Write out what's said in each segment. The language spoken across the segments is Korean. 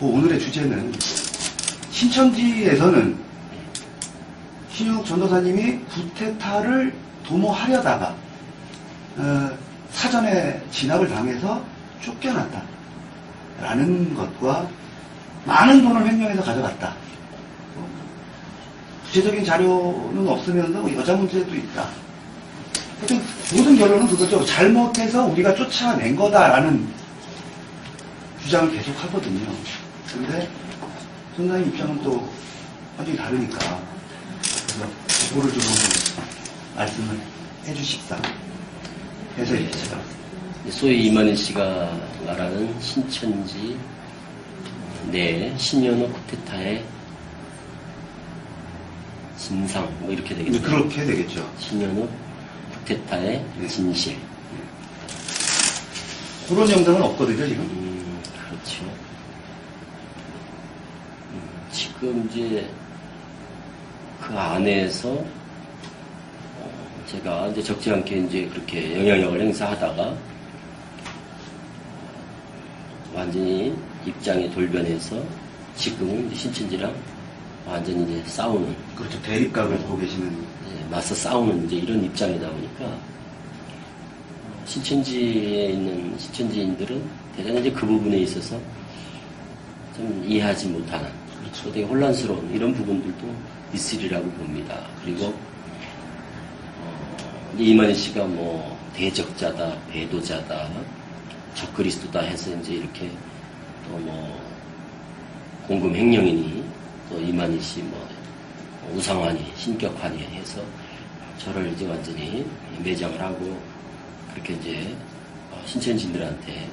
그 오늘의 주제는 신천지에서는 신윤욱 전도사님이 구테타를 도모하려다가 사전에 진압을 당해서 쫓겨났다 라는 것과 많은 돈을 횡령해서 가져갔다. 구체적인 자료는 없으면서 여자 문제도 있다. 하여튼 모든 결론은 그거죠. 잘못해서 우리가 쫓아낸 거다라는 주장을 계속 하거든요. 그런데 선생님 입장은 또 완전히 다르니까 그래서 그거를 좀 말씀을 해주십사. 해석해 주시죠. 소위 이만희 씨가 말하는 신천지 내 신현호 쿠데타의 진상 뭐 이렇게 되겠죠. 그렇게 되겠죠. 신현호 쿠데타의 진실. 그런 영상은 없거든요, 지금. 그렇죠. 지금 이제 그 안에서 제가 이제 적지 않게 이제 그렇게 영향력을 행사하다가 완전히 입장이 돌변해서 지금은 이제 신천지랑 완전히 이제 싸우는. 그렇죠. 대립각을 보고 계시는. 맞서 싸우는 이제 이런 입장이다 보니까 신천지에 있는 신천지인들은 대단히 이제 그 부분에 있어서 좀 이해하지 못하는. 그렇죠. 되게 혼란스러운 이런 부분들도 있으리라고 봅니다. 그리고 이만희 씨가 뭐 대적자다, 배도자다, 적그리스도다 해서 이제 이렇게 또 뭐 공금 횡령이니 또 이만희 씨 뭐 우상화니 신격화니 해서 저를 이제 완전히 매장을 하고 그렇게 이제 신천지인들한테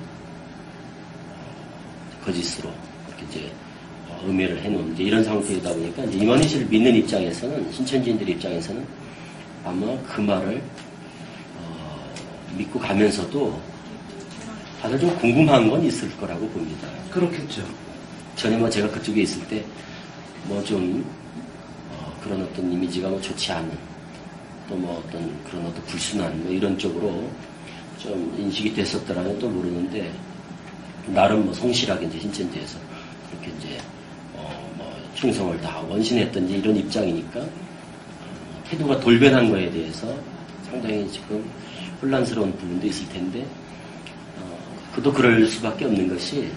거짓으로 그렇게 이제 음해를 해놓은 이제 이런 상태이다 보니까 이제 이만희 씨를 믿는 입장에서는 신천지인들 입장에서는 아마 그 말을 믿고 가면서도 다들 좀 궁금한 건 있을 거라고 봅니다. 그렇겠죠. 전에 뭐 제가 그쪽에 있을 때 뭐 좀 그런 어떤 이미지가 뭐 좋지 않은 또 뭐 어떤 그런 어떤 불순한 뭐 이런 쪽으로 좀 인식이 됐었더라면 또 모르는데 나름 뭐 성실하게 이제 신천지에서 그렇게 이제 뭐 충성을 다 원신했던지 이런 입장이니까 태도가 돌변한 거에 대해서 상당히 지금 혼란스러운 부분도 있을 텐데 그도 그럴 수밖에 없는 것이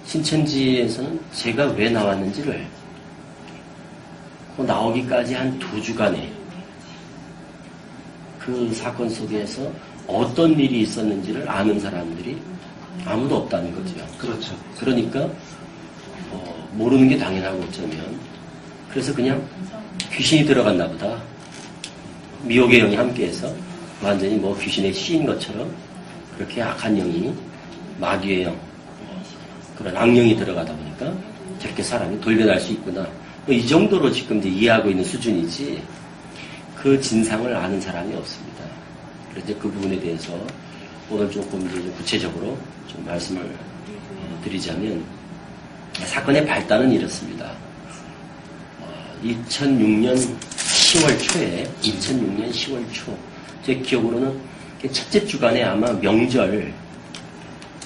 신천지에서는 제가 왜 나왔는지를 그 나오기까지 한 2주간에 그 사건 속에서 어떤 일이 있었는지를 아는 사람들이 아무도 없다는 거죠. 그렇죠. 그러니까 모르는 게 당연하고 어쩌면 그래서 그냥 귀신이 들어갔나 보다. 미혹의 영이 함께해서 완전히 뭐 귀신에 씌인 것처럼 그렇게 악한 영이 마귀의 영 그런 악령이 들어가다 보니까 저렇게 사람이 돌변할 수 있구나. 이 정도로 지금 이제 이해하고 있는 수준이지 그 진상을 아는 사람이 없습니다. 그래서 그 부분에 대해서 오늘 조금 이제 구체적으로 좀 말씀을 드리자면 사건의 발단은 이렇습니다. 2006년 10월 초에 2006년 10월 초 제 기억으로는 첫째 주간에 아마 명절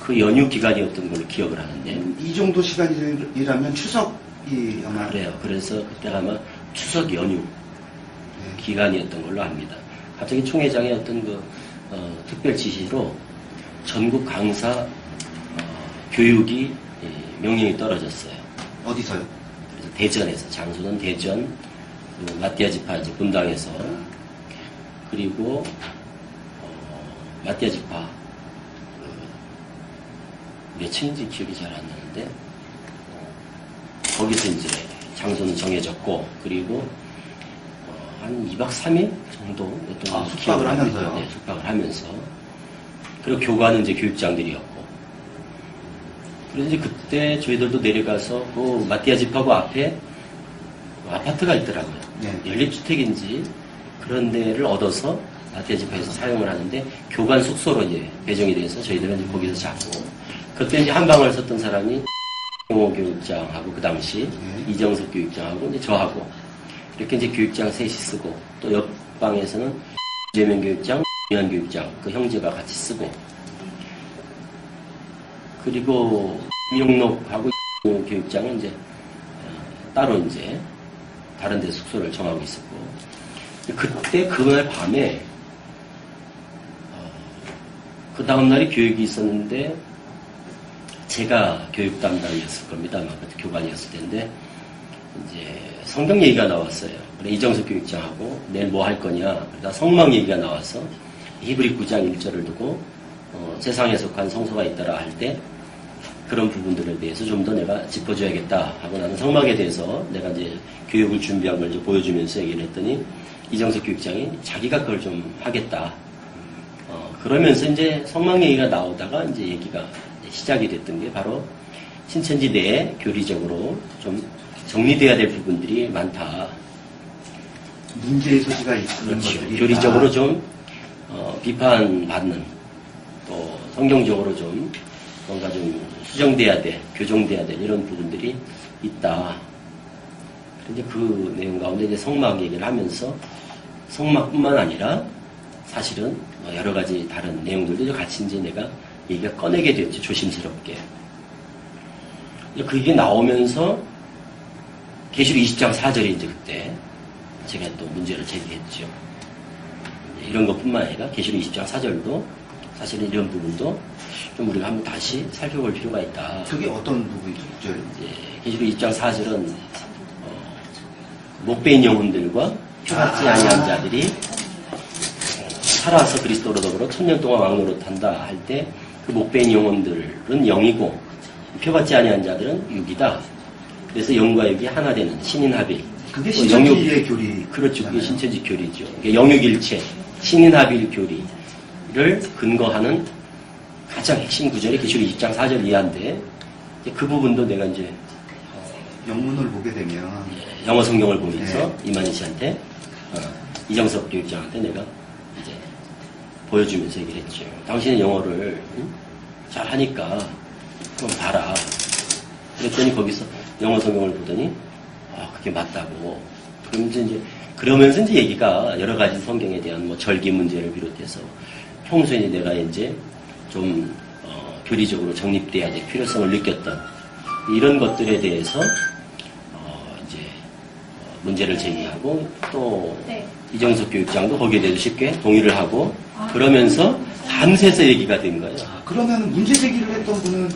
그 연휴 기간이었던 걸로 기억을 하는데 이 정도 시간이라면 추석이 아마 그래요. 그래서 그때가 아마 추석 연휴 기간이었던 걸로 압니다. 갑자기 총회장의 어떤 그 특별 지시로 전국 강사 교육이 명령이 떨어졌어요. 어디서요? 그래서 대전에서 장소는 대전 그 마띠아 지파 이제 분당에서 그리고 마띠아 지파 몇 층인지 기억이 잘 안 나는데 거기서 이제 장소는 정해졌고 그리고 한 2박 3일 정도였던 숙박을 하면서요. 네, 숙박을 하면서 그리고 교관은 이제 교육장들이었고 그래서 이제 그때 저희들도 내려가서 그 마띠아 집하고 앞에 아파트가 있더라고요. 네. 연립주택인지 그런 데를 얻어서 마띠아 집에서 사용을 하는데 교관 숙소로 이제 배정이 돼서 저희들은 이제 거기서 자고 그때 이제 한 방을 썼던 사람이 홍호 교육장하고 그 당시 이정석 교육장하고 이제 저하고 이렇게 이제 교육장 셋이 쓰고 또 옆방에서는 이재명 교육장, 유한 교육장 그 형제가 같이 쓰고 그리고 임용록하고 교육장은 이제 따로 이제 다른 데 숙소를 정하고 있었고, 그때 그날 밤에 그 다음날이 교육이 있었는데 제가 교육 담당이었을 겁니다. 아마 그때 교관이었을 텐데 이제 성경 얘기가 나왔어요. 그래, 이정석 교육장하고 내일 뭐 할 거냐. 그러다 성막 얘기가 나와서 히브리 9장 1절을 두고 세상에 속한 성소가 있다라 할 때 그런 부분들에 대해서 좀 더 내가 짚어줘야겠다 하고 나는 성막에 대해서 내가 이제 교육을 준비한 걸 이제 보여주면서 얘기를 했더니 이정석 교육장이 자기가 그걸 좀 하겠다. 그러면서 이제 성막 얘기가 나오다가 이제 얘기가 시작이 됐던 게 바로 신천지 내에 교리적으로 좀 정리돼야 될 부분들이 많다. 문제의 소지가 있는 그렇죠. 것들이 교리적으로 좀 비판받는, 또 성경적으로 좀 뭔가 좀 수정돼야 돼, 교정돼야 될 이런 부분들이 있다. 그런데 그 내용 가운데 이제 성막 얘기를 하면서 성막뿐만 아니라 사실은 여러 가지 다른 내용들도 같이 이제 내가 얘기가 꺼내게 됐죠. 조심스럽게. 그게 나오면서 계시록 20장 4절이 이제 그때 제가 또 문제를 제기했죠. 이런 것뿐만 아니라 계시록 20장 4절도 사실은 이런 부분도 좀 우리가 한번 다시 살펴볼 필요가 있다. 그게 어떤 부분이죠? 이제 계시록 20장 4절은 목배인 영혼들과 표받지 아니한 자들이 살아서 그리스도로 더불어 1000년 동안 왕노릇한다 할 때 그 목배인 영혼들은 영이고 표받지 아니한 자들은 육이다. 그래서 영과 육이 하나 되는 신인합일. 그게 신천지의 교리. 그렇죠. 그게 신천지 교리죠. 영육일체, 신인합일 교리를 근거하는 가장 핵심 구절이 계시록 20장 4절 이하인데 그 부분도 내가 이제 영문을 보게 되면 영어 성경을 보면서 이만희 씨한테 이정석 교육장한테 내가 이제 보여주면서 얘기를 했죠. 당신은 영어를 잘 하니까 한번 봐라. 그랬더니 거기서 영어 성경을 보더니 그게 맞다고. 그러면서 이제 얘기가 여러 가지 성경에 대한 뭐 절기 문제를 비롯해서 평소에 내가 이제 좀 교리적으로 정립돼야 될 필요성을 느꼈던 이런 것들에 대해서 이제 문제를 제기하고 또 이정석 교육장도 거기에 대해서 쉽게 동의를 하고 그러면서 밤새서 얘기가 된 거예요. 그러면 문제 제기를 했던 분은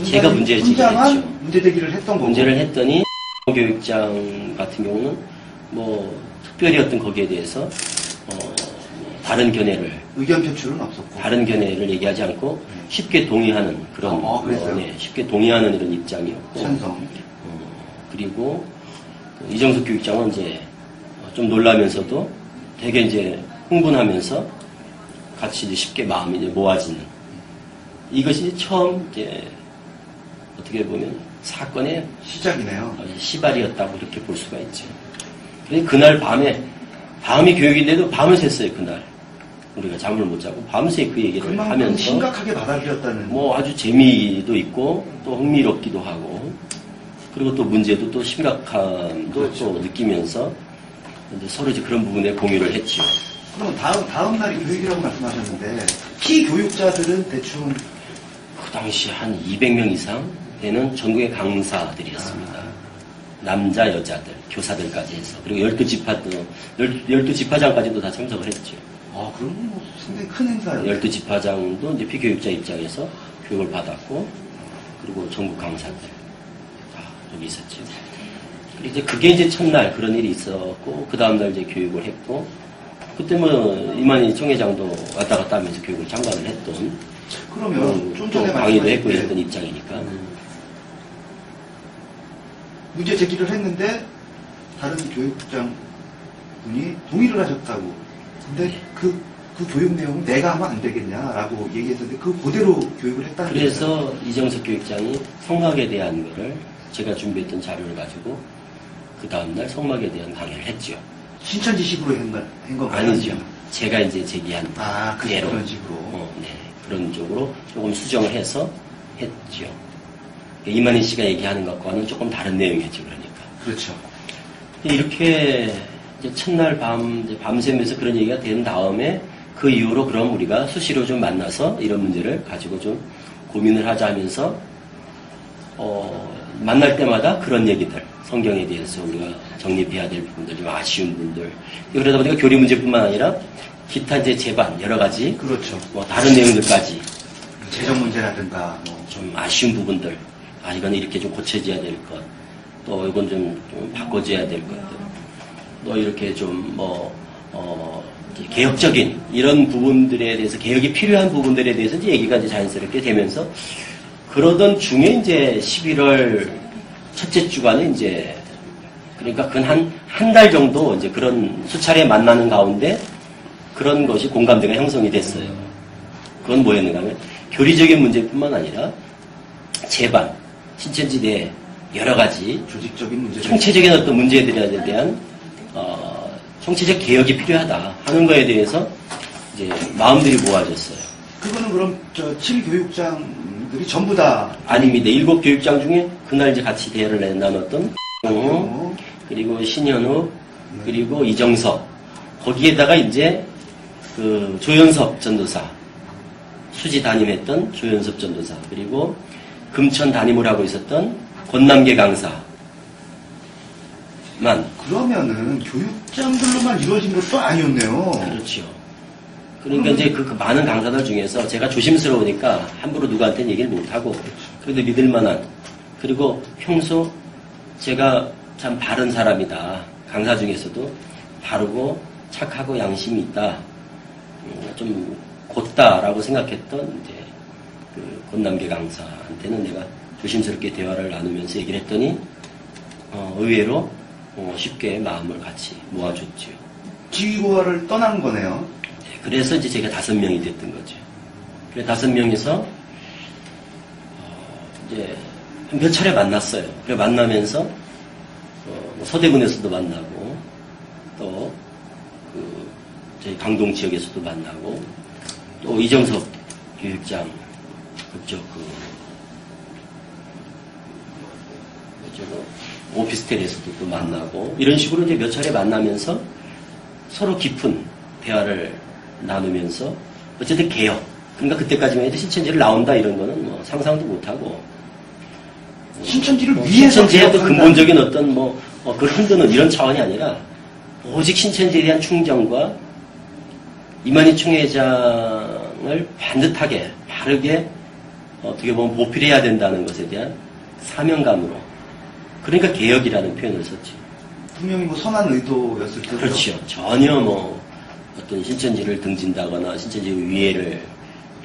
제가 문제를 제기했죠. 문제 제기를 했던 거고. 문제를 했더니 교육장 같은 경우는 뭐 특별히 어떤 거기에 대해서 다른 견해를 의견 표출은 없었고 다른 견해를 얘기하지 않고 쉽게 동의하는 그런 쉽게 동의하는 이런 입장이었고 찬성. 그리고 이정석 교육장은 이제 좀 놀라면서도 되게 이제 흥분하면서 같이 이제 쉽게 마음이 이제 모아지는 이것이 이제 처음 이제 어떻게 보면 사건의 시작이네요. 시발이었다고 이렇게 볼 수가 있죠. 그래서 그날 밤이 교육인데도 밤을 샜어요. 그날 우리가 잠을 못 자고 밤새 그 얘기를 하면서 심각하게 받아들였다는. 뭐 아주 재미도 있고 또 흥미롭기도 하고 그리고 또 문제도 또 심각함도 그렇죠. 또 느끼면서 이제 서로 이제 그런 부분에 공유를 했죠. 그럼 다음 날이 교육이라고 말씀하셨는데 피교육자들은 대충 그 당시 한 200명 이상 되는 전국의 강사들이었습니다. 남자, 여자들, 교사들까지 해서 그리고 12지파장까지도 다 참석을 했죠. 그럼 뭐 상당히 큰 행사예요. 12지파장도 이제 피교육자 입장에서 교육을 받았고 그리고 전국 강사들 다 여기 있었죠. 그리고 이제 그게 이제 첫날 그런 일이 있었고 그 다음날 이제 교육을 했고 그때 뭐 이만희 총회장도 왔다 갔다 하면서 교육을 참관을 했던 그러면 좀 또 전에 강의도 했고 말씀하신 이랬던 입장이니까 문제 제기를 했는데 다른 교육장 분이 동의를 하셨다고. 근데 그 교육 내용은 내가 하면 안 되겠냐라고 얘기했는데 그대로 교육을 했다는 거예요. 그래서 이정석 교육장이 성막에 대한 거를 제가 준비했던 자료를 가지고 그 다음날 성막에 대한 강의를 했죠. 신천지식으로 한 건가요? 아니죠. 제가 이제 제기한 예로 그런 식으로. 그런 쪽으로 조금 수정을 해서 했죠. 이만희 씨가 얘기하는 것과는 조금 다른 내용이었죠. 그러니까. 그렇죠. 이렇게 이제 첫날 밤새면서 그런 얘기가 된 다음에 그 이후로 그럼 우리가 수시로 좀 만나서 이런 문제를 가지고 좀 고민을 하자 하면서 만날 때마다 그런 얘기들, 성경에 대해서 우리가 정립해야 될 부분들, 좀 아쉬운 분들. 그러다 보니까 교리 문제뿐만 아니라 기타 이제 제반, 여러 가지. 그렇죠. 뭐 다른 내용들까지. 재정 문제라든가, 뭐. 좀 아쉬운 부분들. 이건 이렇게 좀 고쳐져야 될 것. 또 이건 좀 바꿔줘야 될 것들. 또 이렇게 좀 개혁적인 이런 부분들에 대해서, 개혁이 필요한 부분들에 대해서 이제 얘기가 이제 자연스럽게 되면서 그러던 중에 이제 11월 첫째 주간에 이제 그러니까 한 달 정도 이제 그런 수차례 만나는 가운데 그런 것이 공감대가 형성이 됐어요. 그건 뭐였는가 하면 교리적인 문제뿐만 아니라 제반, 신천지대 여러 가지 조직적인 문제, 총체적인 어떤 문제들에 대한 총체적 개혁이 필요하다 하는 거에 대해서 이제 마음들이 모아졌어요. 그거는 그럼 7교육장들이 전부 다 아닙니다. 7교육장 중에 그날 이제 같이 대화를 나눴던 그리고 신현욱 그리고 이정석 거기에다가 이제 그 조연섭 전도사 수지 담임했던 조연섭 전도사 그리고 금천 담임을 하고 있었던 권남계 강사만 그러면은 교육장들로만 이루어진 것도 아니었네요. 그렇죠. 그러니까 이제 그 많은 강사들 중에서 제가 조심스러우니까 함부로 누구한테 얘기를 못하고 그래도 믿을 만한 그리고 평소 제가 참 바른 사람이다. 강사 중에서도 바르고 착하고 양심이 있다. 좀 곧다라고 생각했던 이제 그 권남계 강사한테는 내가 조심스럽게 대화를 나누면서 얘기를 했더니 의외로 쉽게 마음을 같이 모아줬죠. 지휘고를 떠난 거네요. 그래서 이제 제가 5명이 됐던 거죠. 그래 5명이서 이제 몇 차례 만났어요. 그래 만나면서 서대문에서도 만나고 또 저희 강동 지역에서도 만나고 또 이정석 교육장 그쪽 오피스텔에서도 또 만나고 이런 식으로 이제 몇 차례 만나면서 서로 깊은 대화를 나누면서 어쨌든 개혁. 그러니까 그때까지만 해도 신천지를 나온다 이런 거는 뭐 상상도 못하고 신천지를 위해서 신천지에도 근본적인 어떤 그걸 흔드는 이런 차원이 아니라 오직 신천지에 대한 충정과 이만희 총회장을 반듯하게 바르게 어떻게 보면 보필해야 된다는 것에 대한 사명감으로 그러니까 개혁이라는 표현을 썼죠. 분명히 뭐 선한 의도였을 테죠. 그렇죠. 전혀 어떤 신천지를 등진다거나 신천지 위해를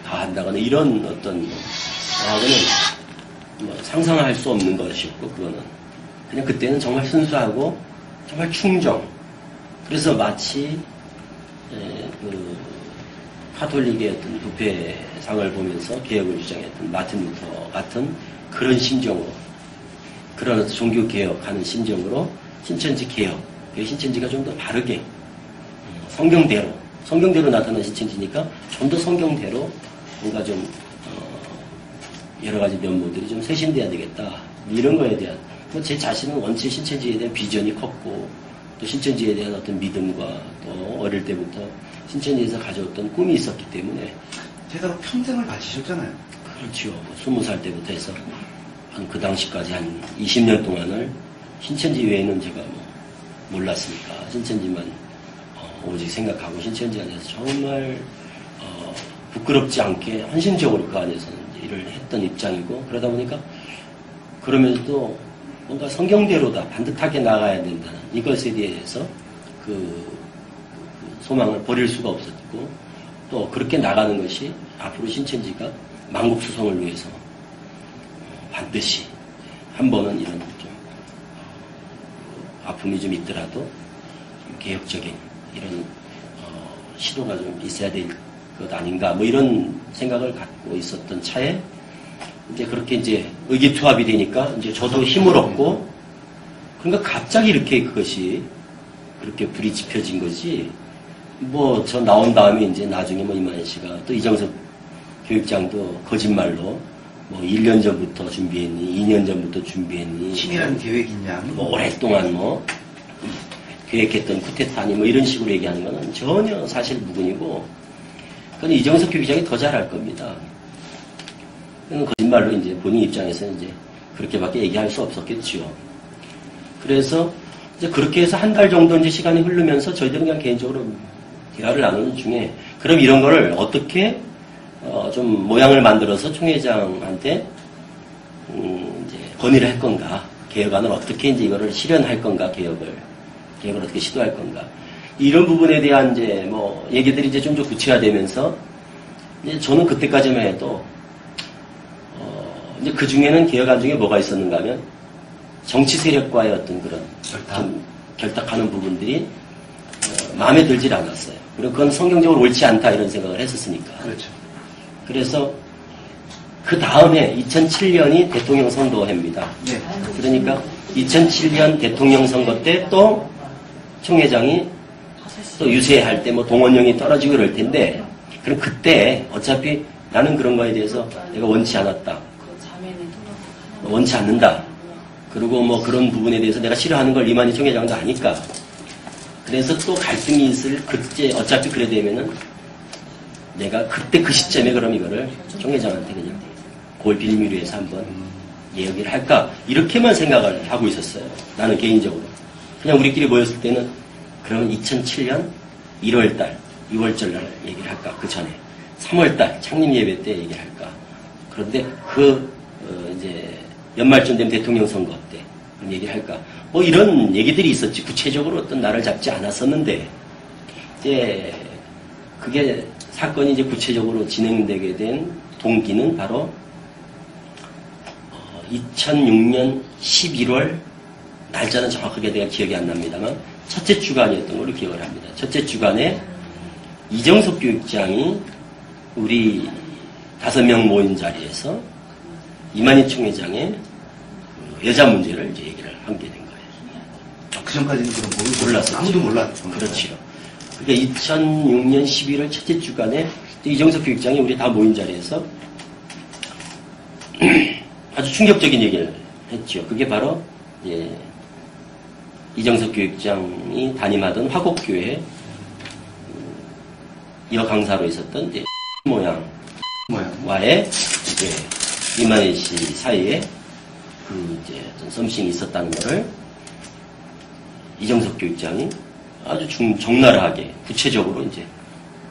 가한다거나 이런 어떤 거하고는 상상할 수 없는 것이었고 그거는 그냥 그때는 정말 순수하고 정말 충정. 그래서 마치 그 카톨릭의 어떤 부패상을 보면서 개혁을 주장했던 마틴 루터 같은 그런 심정으로 그런 어떤 종교 개혁하는 심정으로 신천지 개혁, 신천지가 좀 더 바르게 성경대로 나타난 신천지니까 좀 더 성경대로 뭔가 좀 여러 가지 면모들이 좀 쇄신돼야 되겠다 이런 거에 대한 제 자신은 원체 신천지에 대한 비전이 컸고 또 신천지에 대한 어떤 믿음과 또 어릴 때부터 신천지에서 가져왔던 꿈이 있었기 때문에 제가 평생을 바치셨잖아요. 그렇죠. 20살 때부터 해서 한 그 당시까지 한 20년 동안을 신천지 외에는 제가 몰랐으니까 신천지만 오직 생각하고 신천지 안에서 정말 부끄럽지 않게 헌신적으로 그 안에서는 일을 했던 입장이고 그러다 보니까 그러면서도 뭔가 성경대로다 반듯하게 나가야 된다는 이것에 대해서 그 소망을 버릴 수가 없었고 또 그렇게 나가는 것이 앞으로 신천지가 만국수성을 위해서 반드시 한 번은 이런 좀 아픔이 좀 있더라도 좀 개혁적인 이런 시도가 좀 있어야 될 것 아닌가 뭐 이런 생각을 갖고 있었던 차에 이제 그렇게 이제 의기투합이 되니까 이제 저도 힘을 얻고 그러니까 갑자기 이렇게 그것이 그렇게 불이 지펴진 거지 뭐 저 나온 다음에 이제 나중에 이만희 씨가 또 이정석 교육장도 거짓말로 1년 전부터 준비했니 2년 전부터 준비했니 치밀한 계획 있냐 오랫동안 계획했던 쿠데타니 이런 식으로 얘기하는 거는 전혀 사실 무근이고 그건 이정석 교육장이 더 잘할 겁니다. 그건 거짓말로 이제 본인 입장에서 이제 그렇게밖에 얘기할 수 없었겠지요. 그래서 이제 그렇게 해서 한 달 정도 이제 시간이 흐르면서 저희들은 그냥 개인적으로 대화를 나누는 중에 그럼 이런 거를 어떻게 좀 모양을 만들어서 총회장한테 이제 건의를 할 건가, 개혁안을 어떻게 이제 이거를 실현할 건가, 개혁을 어떻게 시도할 건가, 이런 부분에 대한 이제 뭐 얘기들이 이제 좀 더 구체화되면서 이제 저는 그때까지만 해도 이제 그 중에는 개혁안 중에 뭐가 있었는가 하면 정치 세력과의 어떤 그런 좀 결탁하는 부분들이 마음에 들질 않았어요. 그리고 그건 성경적으로 옳지 않다 이런 생각을 했었으니까. 그렇죠. 그래서 그 다음에 2007년이 대통령 선거해입니다. 네. 그러니까 2007년 대통령 선거 때 또 총회장이 또 유세할 때 뭐 동원령이 떨어지고 그럴 텐데, 그럼 그때 어차피 나는 그런 거에 대해서 내가 원치 않았다. 원치 않는다. 그리고 뭐 그런 부분에 대해서 내가 싫어하는 걸 이만희 총회장도 아니까. 그래서 또 갈등이 있을 그때 어차피 그래 되면은 내가 그때 그 시점에 그럼 이거를 총회장한테 그냥 그걸 빌미로 해서 한번 얘기를 할까, 이렇게만 생각을 하고 있었어요. 나는 개인적으로. 그냥 우리끼리 모였을 때는 그러면 2007년 1월달, 6월절 날 얘기를 할까, 그 전에 3월달 창립 예배 때 얘기를 할까. 그런데 이제 연말쯤 되면 대통령 선거 때 그럼 얘기를 할까, 뭐 이런 얘기들이 있었지. 구체적으로 어떤 날을 잡지 않았었는데, 이제 그게 사건이 이제 구체적으로 진행되게 된 동기는 바로 2006년 11월, 날짜는 정확하게 내가 기억이 안 납니다만 첫째 주간이었던 걸로 기억을 합니다. 첫째 주간에 이정석 교육장이 우리 5명 모인 자리에서 이만희 총회장의 여자 문제를 이제 얘기를 하게 된 거예요. 그 전까지는 그럼 몰랐었죠. 아무도 몰랐죠. 그렇죠. 그러니까 2006년 11월 첫째 주간에 이정석 교육장이 우리 다 모인 자리에서 아주 충격적인 얘기를 했죠. 그게 바로 이정석 교육장이 담임하던 화곡교회 여강사로 있었던 이제 모양과의 이제 이만희 씨 사이에 그 이제 어떤 썸씽이 있었다는 것을 이정석 교육장이 아주 적나라하게 구체적으로 이제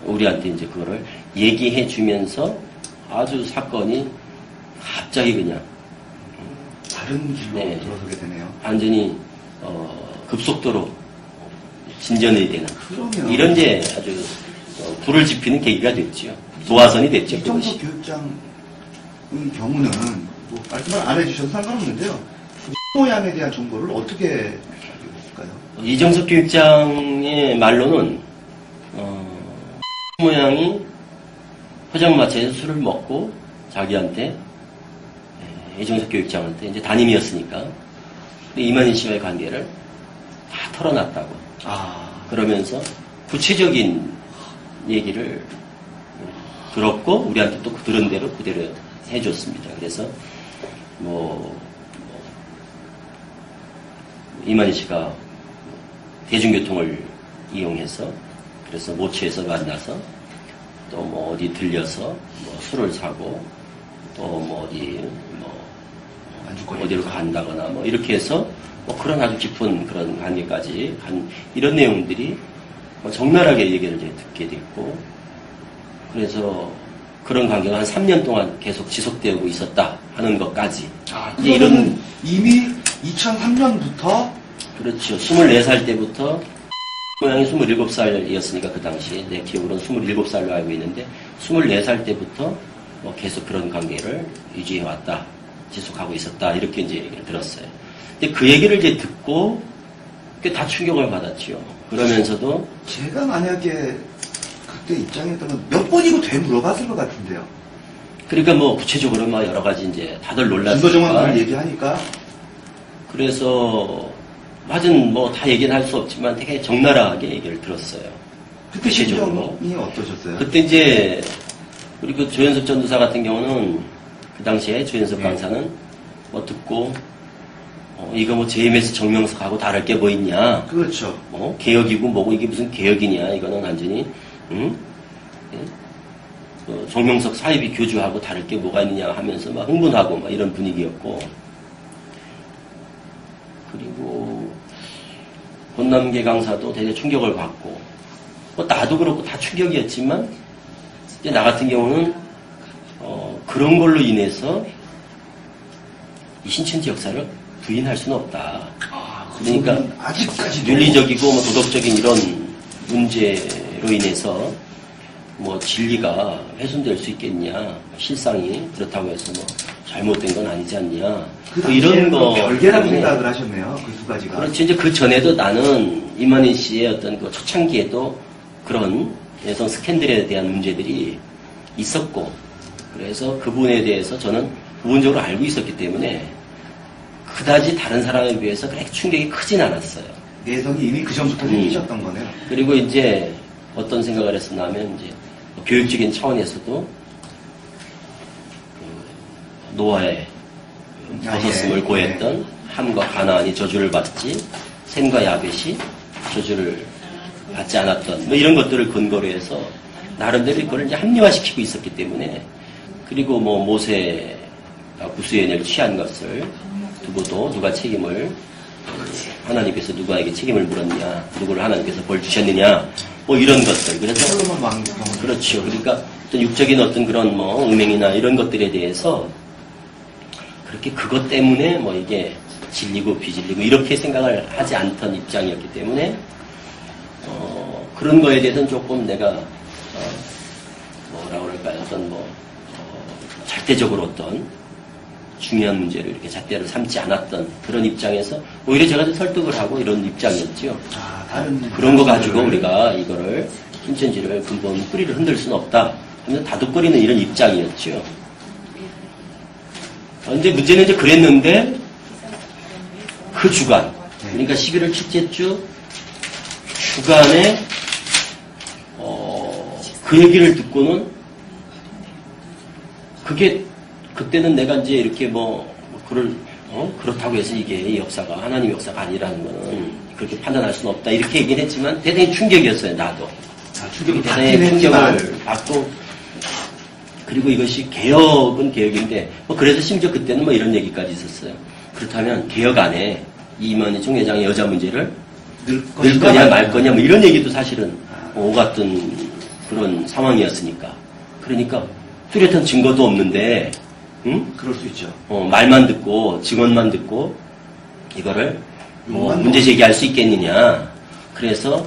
우리한테 이제 그거를 얘기해 주면서 아주 사건이 갑자기 그냥 다른 길로 네, 들어서게 되네요. 완전히 급속도로 진전이 되는 그러면 이런 이제 아주 불을 지피는 계기가 됐죠. 도화선이 됐죠. 이정석 교육장의 경우는 뭐 말씀을 안 해주셔도 상관없는데요. 모양에 대한 정보를 어떻게 알고 있을까요? 이정석 교육장의 말로는 모양이 포장마차에서 술을 먹고 자기한테 이정석 교육장한테 이제 담임이었으니까 이만희 씨와의 관계를 다 털어놨다고. 그러면서 구체적인 얘기를 들었고 우리한테 또 들은 대로 그대로 해줬습니다. 그래서 이만희 씨가 대중교통을 이용해서 그래서 모처에서 만나서 또 뭐 어디 들려서 뭐 술을 사고 또 뭐 어디로 간다거나 뭐 이렇게 해서 뭐 그런 아주 깊은 그런 관계까지 간 이런 내용들이 적나라하게 얘기를 이제 듣게 됐고, 그래서 그런 관계가 한 3년 동안 계속 지속되고 있었다 하는 것까지. 이런 이미 2003년부터 그렇죠. 24살 때부터 모양이 27살이었으니까 그 당시에 내 기억으로는 27살로 알고 있는데 24살 때부터 뭐 계속 그런 관계를 유지해왔다, 지속하고 있었다, 이렇게 이제 얘기를 들었어요. 근데 그 얘기를 이제 듣고 꽤 다 충격을 받았지요. 그러면서도 제가 만약에 그때 입장이었다면 몇 번이고 되물어봤을 것 같은데요. 그러니까 뭐 구체적으로 막 여러 가지 이제 다들 놀랐으니까. 진도정황을 얘기하니까. 그래서 하여튼 뭐 다 얘기는 할 수 없지만 되게 적나라하게 얘기를 들었어요. 그때 심정이 어떠셨어요? 그때 이제 우리 그 조현석 전도사 같은 경우는 그 당시에 조현석 강사는 뭐 듣고 이거 뭐 JMS 정명석하고 다를 게 뭐 있냐? 그렇죠. 개혁이고 뭐고 이게 무슨 개혁이냐? 이거는 완전히 정명석 사이비 교주하고 다를 게 뭐가 있느냐 하면서 막 흥분하고 막 이런 분위기였고, 본남계 강사도 되게 충격을 받고, 뭐 나도 그렇고 다 충격이었지만, 이제 나 같은 경우는, 그런 걸로 인해서 이 신천지 역사를 부인할 수는 없다. 그러니까 아직까지도 윤리적이고 뭐 도덕적인 이런 문제로 인해서 뭐 진리가 훼손될 수 있겠냐, 실상이 그렇다고 해서 뭐 잘못된 건 아니지 않냐, 뭐 이런 거 별개라고 때문에. 생각을 하셨네요. 그 두 가지가. 그렇지. 이제 그 전에도 나는 이만희 씨의 어떤 그 초창기에도 그런 여성 스캔들에 대한 문제들이 있었고, 그래서 그분에 대해서 저는 부분적으로 알고 있었기 때문에 그다지 다른 사람에 비해서 그렇게 충격이 크진 않았어요. 내성이 이미 그 전부터 생기셨던 거네요. 그리고 이제 어떤 생각을 했었냐면, 이제 교육적인 차원에서도 그 노아의 벗었음을 예. 고했던 함과 가나안이 저주를 받지, 셈과 야벳이 저주를 받지 않았던 뭐 이런 것들을 근거로 해서 나름대로 이거를 이제 합리화시키고 있었기 때문에, 그리고 뭐 모세가 구수연을 취한 것을 두고도 누가 책임을, 하나님께서 누구에게 책임을 물었냐, 누구를 하나님께서 벌 주셨느냐, 뭐 이런 것들. 그래서 솔로몬 왕 경우. 그렇죠. 그러니까 어떤 육적인 어떤 그런 뭐 음행이나 이런 것들에 대해서 그렇게 그것 때문에 뭐 이게 진리고 비진리고 이렇게 생각을 하지 않던 입장이었기 때문에 그런 거에 대해서는 조금 내가 뭐라 그럴까요? 어떤 절대적으로 어떤 중요한 문제를 이렇게 잣대로 삼지 않았던 그런 입장에서 오히려 제가 좀 설득을 하고 이런 입장이었죠. 다른 그런 거 가지고 우리가 이거를 신천지를 근본 뿌리를 흔들 수는 없다 하면서 다독거리는 이런 입장이었죠. 근데 문제는 이제 그랬는데 그 주간, 그러니까 11월 첫째 주 주간에 그 얘기를 듣고는 그게 그때는 내가 이제 이렇게 그렇다고 해서 이게 이 역사가 하나님 역사가 아니라는 거는 그렇게 판단할 수는 없다 이렇게 얘기는 했지만 대단히 충격이었어요. 나도 충격이 대단히 충격을 받고, 그리고 이것이 개혁은 개혁인데 그래서 심지어 그때는 뭐 이런 얘기까지 있었어요. 그렇다면 개혁 안에 이만희 총회장의 여자 문제를 넣을 거냐 말 거냐 뭐 이런 얘기도 사실은 오갔던 그런 상황이었으니까. 그러니까 뚜렷한 증거도 없는데, 응? 그럴 수 있죠. 말만 듣고 증언만 듣고 이거를 문제 제기할 수 있겠느냐. 그래서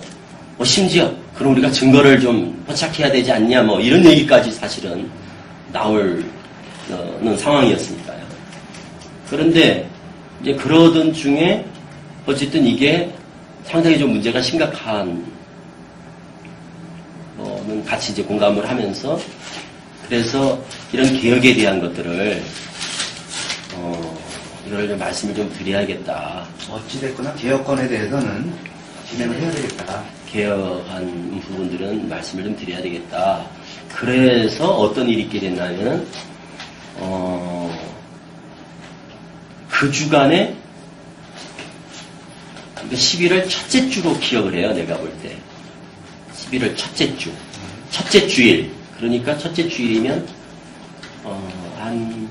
심지어 그럼 우리가 증거를 좀 포착해야 되지 않냐 뭐 이런 얘기까지 사실은 나오는 상황이었으니까요. 그런데 이제 그러던 중에 어쨌든 이게 상당히 좀 문제가 심각한 거는 같이 이제 공감을 하면서, 그래서 이런 개혁에 대한 것들을 이걸 좀 말씀을 좀 드려야겠다. 어찌됐거나 개혁권에 대해서는 진행을 해야 되겠다. 개혁한 부분들은 말씀을 좀 드려야 되겠다. 그래서 어떤 일이 있게 됐냐면 그 주간에 11월 첫째 주로 기억을 해요. 내가 볼 때 11월 첫째 주, 첫째 주일. 그러니까 첫째 주일이면 한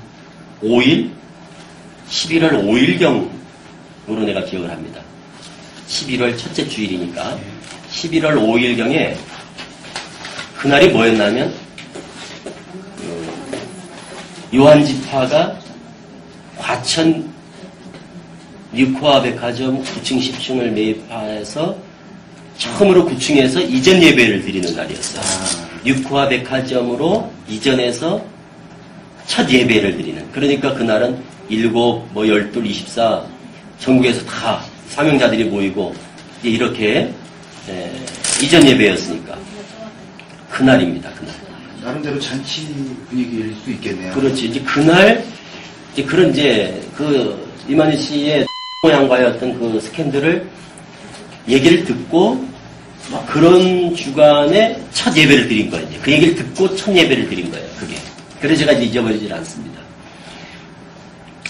5일, 11월 5일경으로 내가 기억을 합니다. 11월 첫째 주일이니까 11월 5일경에 그날이 뭐였냐면 요한지파가 과천 뉴코아 백화점 9층 10층을 매입해서 처음으로 9층에서 이전 예배를 드리는 날이었어요. 뉴코아 백화점으로 이전해서 첫 예배를 드리는. 그러니까 그날은 7, 12, 24 전국에서 다 사명자들이 모이고 이렇게 이전 예배였으니까 그날입니다. 그날. 나름대로 잔치 분위기일 수 있겠네요. 그렇지. 이제 그날 이제 그런 그 이만희 씨의 모양과의 어떤 그 스캔들을 얘기를 듣고 그런 주간에 첫 예배를 드린 거예요. 그 얘기를 듣고 첫 예배를 드린 거예요. 그게. 그래서 제가 이제 잊어버리질 않습니다.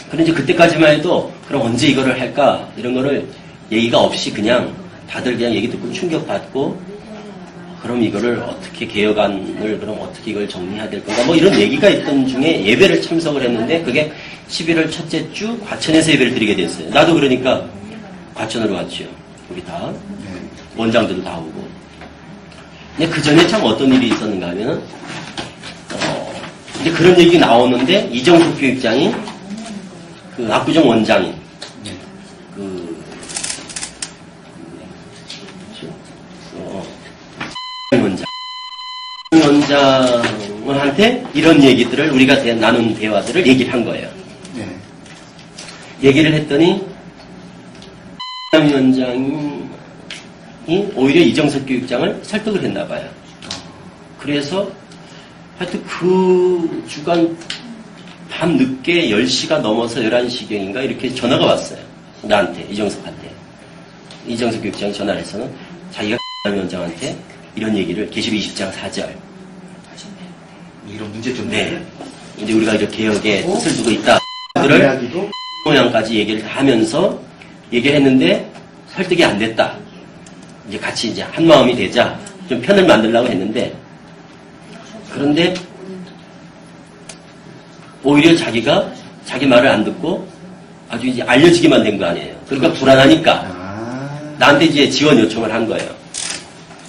그런데 그때까지만 해도 그럼 언제 이거를 할까 이런 거를 얘기가 없이 그냥 다들 그냥 얘기 듣고 충격받고 그럼 이거를 어떻게 개혁안을 그럼 어떻게 이걸 정리해야 될 건가 뭐 이런 얘기가 있던 중에 예배를 참석을 했는데 그게 11월 첫째 주 과천에서 예배를 드리게 됐어요. 나도 그러니까 과천으로 갔죠. 우리 다. 네. 원장들도 다 오고. 근데 그 전에 참 어떤 일이 있었는가 하면은, 이제 그런 얘기 나오는데, 이정숙 교육장이 그 압구정 원장인, 네. 원장한테 이런 얘기들을 우리가 나눈 대화들을 얘기를 한 거예요. 네. 얘기를 했더니 위원장이 오히려 이정석 교육장을 설득을 했나 봐요. 그래서 하여튼 그 주간 밤 늦게 10시가 넘어서 11시경인가 이렇게 전화가 왔어요. 나한테, 이정석한테. 이정석 교육장이 전화를 해서는 자기가 위원장한테 이런 얘기를 계시록 20장 4절. 이런 문제점들. 네. 이제 우리가 이렇게 개혁에 어? 뜻을 두고 있다. 들을 이야기도 모양까지 얘기를 다 하면서 얘기를 했는데 설득이 안 됐다. 이제 같이 이제 한 마음이 되자 좀 편을 만들려고 했는데 그런데 오히려 자기가 자기 말을 안 듣고 아주 이제 알려지기만 된 거 아니에요. 그러니까 불안하니까 나한테 이제 지원 요청을 한 거예요.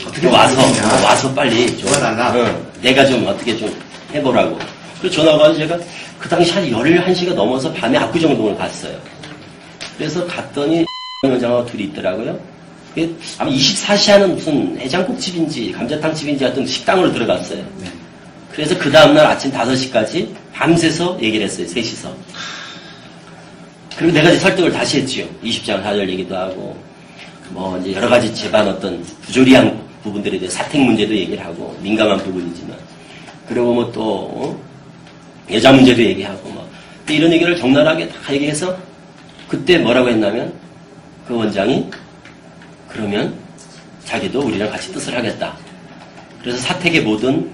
어떻게 와서 빨리 좀 도와달라. 내가 좀 어떻게 좀 해보라고. 그 전화가 와서 제가 그 당시 한 11시가 넘어서 밤에 압구정동을 갔어요. 그래서 갔더니 원장하고 둘이 있더라고요. 그게 아마 24시 하는 무슨 해장국집인지 감자탕집인지 하여튼 식당으로 들어갔어요. 네. 그래서 그 다음날 아침 5시까지 밤새서 얘기를 했어요. 셋이서. 그리고 내가 이제 설득을 다시 했지요. 20장 4절 얘기도 하고 뭐 이제 여러 가지 집안 어떤 부조리한 부분들에 대해 사택 문제도 얘기를 하고 민감한 부분이지만 그리고 뭐 또 여자 문제도 얘기하고 뭐 이런 얘기를 적나라하게 다 얘기해서 그때 뭐라고 했냐면 그 원장이 그러면 자기도 우리랑 같이 뜻을 하겠다. 그래서 사택의 모든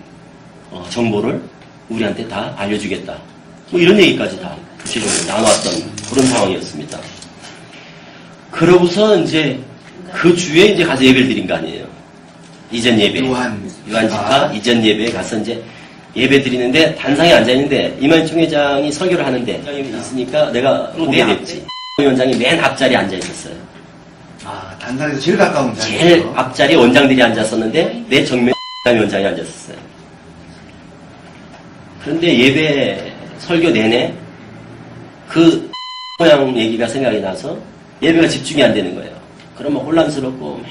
정보를 우리한테 다 알려주겠다. 뭐 이런 얘기까지 다 구체적으로 나눠왔던 그런 상황이었습니다. 그러고서 이제 그 주에 이제 가서 예배를 드린 거 아니에요. 이전 예배. 요한집화 이전 예배에 가서 이제 예배 드리는데 단상에 앉아있는데 이만희 총회장이 설교를 하는데 총회장이 있으니까 내가 보게 됐지. 위원장이 맨 앞자리에 앉아있었어요. 아, 단상에서 제일 가까운 자리. 제일 앞자리에 원장들이 앉았었는데 내 정면에 위원장이 앉았었어요. 그런데 예배 설교 내내 그 모양 얘기가 생각이 나서 예배가 집중이 안 되는 거예요. 그러면 혼란스럽고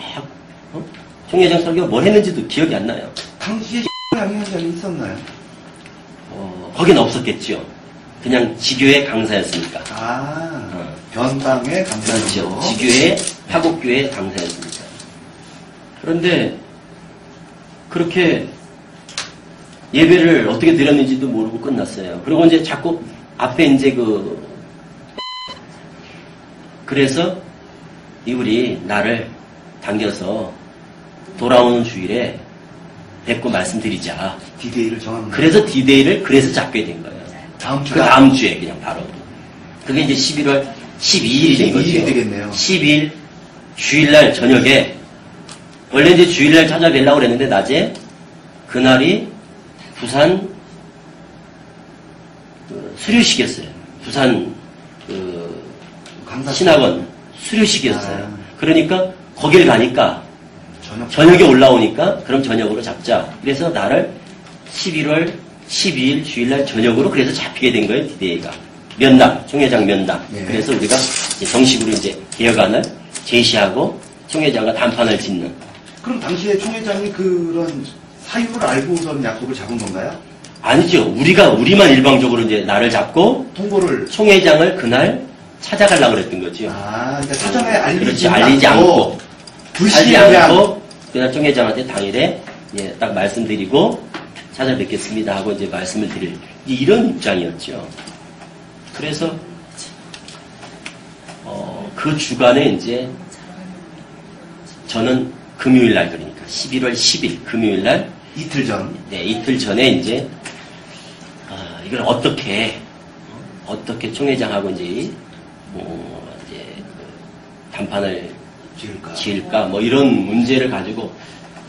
막 총회장 설교가 뭘 했는지도 기억이 안 나요. 당시에 양희 현장이 있었나요? 거긴 없었겠죠. 그냥 지교회 강사였으니까. 변방의 강사였죠. 그렇죠. 지교회, 화곡교회 강사였으니까. 그런데 그렇게 예배를 어떻게 드렸는지도 모르고 끝났어요. 그리고 이제 자꾸 앞에 이제 그래서 이분이 나를 당겨서 돌아오는 주일에 뵙고 말씀드리자. 디데이를 정합니다. 그래서 디데이를 그래서 잡게 된 거예요. 그 다음 주에 그냥 바로. 그게 이제 11월 12일이 된 거죠. 12일이 되겠네요. 12일 주일날 저녁에 원래 이제 주일날 찾아뵈려고 그랬는데 낮에 그날이 부산 수료식이었어요. 부산 신학원 수료식이었어요. 그러니까 거길 가니까 저녁에 올라오니까 그럼 저녁으로 잡자. 그래서 나를 11월 12일 주일날 저녁으로 그래서 잡히게 된 거예요. 디데이가. 면담, 총회장 면담. 네. 그래서 우리가 이제 정식으로 이제 개혁안을 제시하고 총회장과 담판을 짓는. 그럼 당시에 총회장이 그런 사유를 알고선 약속을 잡은 건가요? 아니죠. 우리만 일방적으로 이제 나를 잡고 통보를 총회장을 그날 찾아가려고 그랬던 거죠. 그러니까 사전에 알리지 않고 불시에 않고 그날 총회장한테 당일에 예, 딱 말씀드리고 찾아뵙겠습니다 하고 이제 말씀을 드릴 이런 입장이었죠. 그래서 그 주간에 이제 저는 금요일 날 그러니까 11월 10일 금요일 날 이틀 전. 네, 이틀 전에 이제 이걸 어떻게 총회장하고 이제 단판을 지을까 뭐 이런 문제를 가지고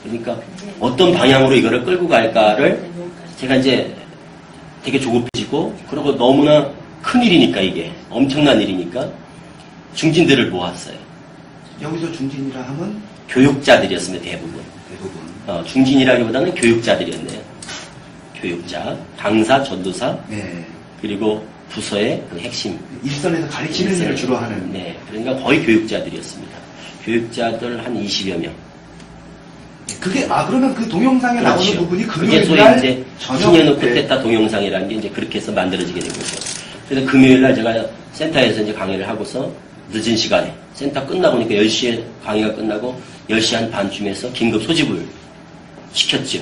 그러니까 어떤 방향으로 이거를 끌고 갈까를 제가 이제 되게 조급해지고 그리고 너무나 큰 일이니까 이게 엄청난 일이니까 중진들을 모았어요. 여기서 중진이라 하면 교육자들이었습니다, 대부분. 중진이라기보다는 교육자들이었네요. 교육자, 강사, 전도사, 네. 그리고 부서의 그 핵심. 일선에서 가르치는 일을 주로 하는. 네. 그러니까 거의 교육자들이었습니다. 교육자들 한 20여 명. 그게, 그러면 그 동영상에 그렇죠. 나오는 부분이 그게 소위 금요일날 이제 저녁 신현우 때 쿠데타 동영상이라는 게 이제 그렇게 해서 만들어지게 된 거죠. 그래서 금요일날 제가 센터에서 이제 강의를 하고서 늦은 시간에 센터 끝나고 니까 10시에 강의가 끝나고 10시 한 반쯤에서 긴급 소집을 시켰죠.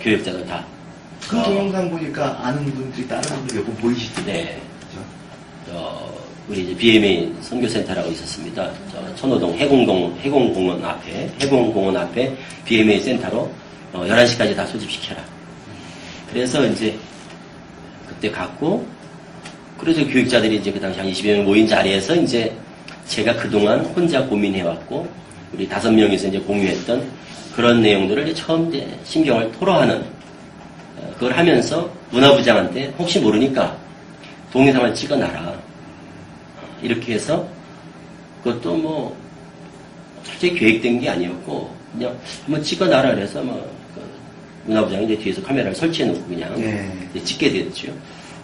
교육자들 다. 그 동영상 보니까 아는 분들이 다른 분들 몇 분 보이시던데. 네. 우리 이제 BMA 선교센터라고 있었습니다. 천호동 해공공원 앞에 BMA 센터로 11시까지 다 소집시켜라. 그래서 이제 그때 갔고, 그래서 교육자들이 이제 그 당시 한 20여 명 모인 자리에서 이제 제가 그동안 혼자 고민해왔고, 우리 5명이서 이제 공유했던 그런 내용들을 이제 처음 이제 신경을 토로하는, 그걸 하면서 문화부장한테 혹시 모르니까 동영상을 찍어놔라. 이렇게 해서 그것도 뭐 솔직히 계획된 게 아니었고 그냥 한번 찍어놔라 그래서 그 문화부장이 이제 뒤에서 카메라를 설치해놓고 그냥 이제 찍게 됐죠.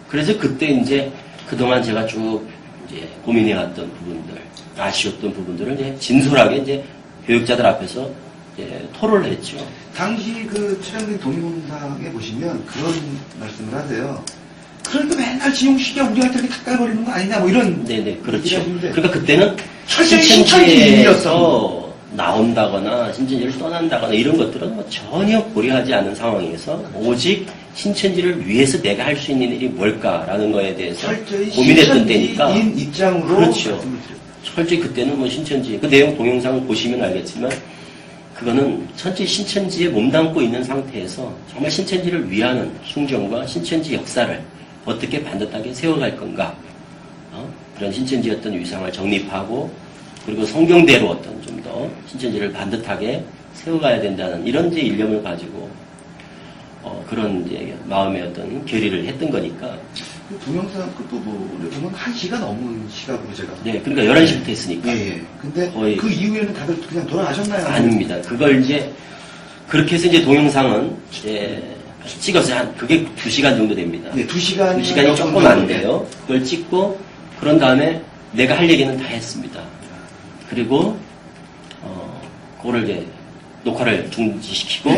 그래서 그때 이제 그동안 제가 쭉 이제 고민해왔던 부분들, 아쉬웠던 부분들을 이제 진솔하게 이제 교육자들 앞에서 이제 토론을 했죠. 당시 그 촬영된 동영상에 보시면 그런 말씀을 하세요. 그러니까 맨날 지용식이 우리한테 이렇게 탁달거리는 거 아니냐, 뭐 이런. 네네, 그렇죠. 그러니까 그때는 철저히 신천지에서 나온다거나, 신천지를 떠난다거나 이런 것들은 뭐 전혀 고려하지 않은 상황에서 오직 신천지를 위해서 내가 할 수 있는 일이 뭘까라는 거에 대해서 고민했던 때니까. 입장으로. 그렇죠. 철저히 그때는 뭐 신천지, 그 내용 동영상을 보시면 알겠지만, 그거는 전체 신천지에 몸담고 있는 상태에서 정말 신천지를 위하는 순정과 신천지 역사를 어떻게 반듯하게 세워갈 건가, 그런 신천지의 어떤 위상을 정립하고 그리고 성경대로 어떤 좀 더 신천지를 반듯하게 세워가야 된다는 이런 이제 일념을 가지고 그런 이제 마음의 어떤 결의를 했던 거니까. 그 동영상 그 부분을 보면 1시가 넘은 시각으로 제가. 네, 그러니까 11시부터 했으니까. 예. 근데 거의 그 이후에는 다들 그냥 돌아가셨나요? 아닙니다. 그걸 이제 그렇게 해서 이제 동영상은 이제 찍어서 그게 2시간 정도 됩니다. 네, 2시간. 2시간이 조금 안 돼요. 그걸 찍고 그런 다음에 내가 할 얘기는 다 했습니다. 그리고 그거를 이제 녹화를 중지시키고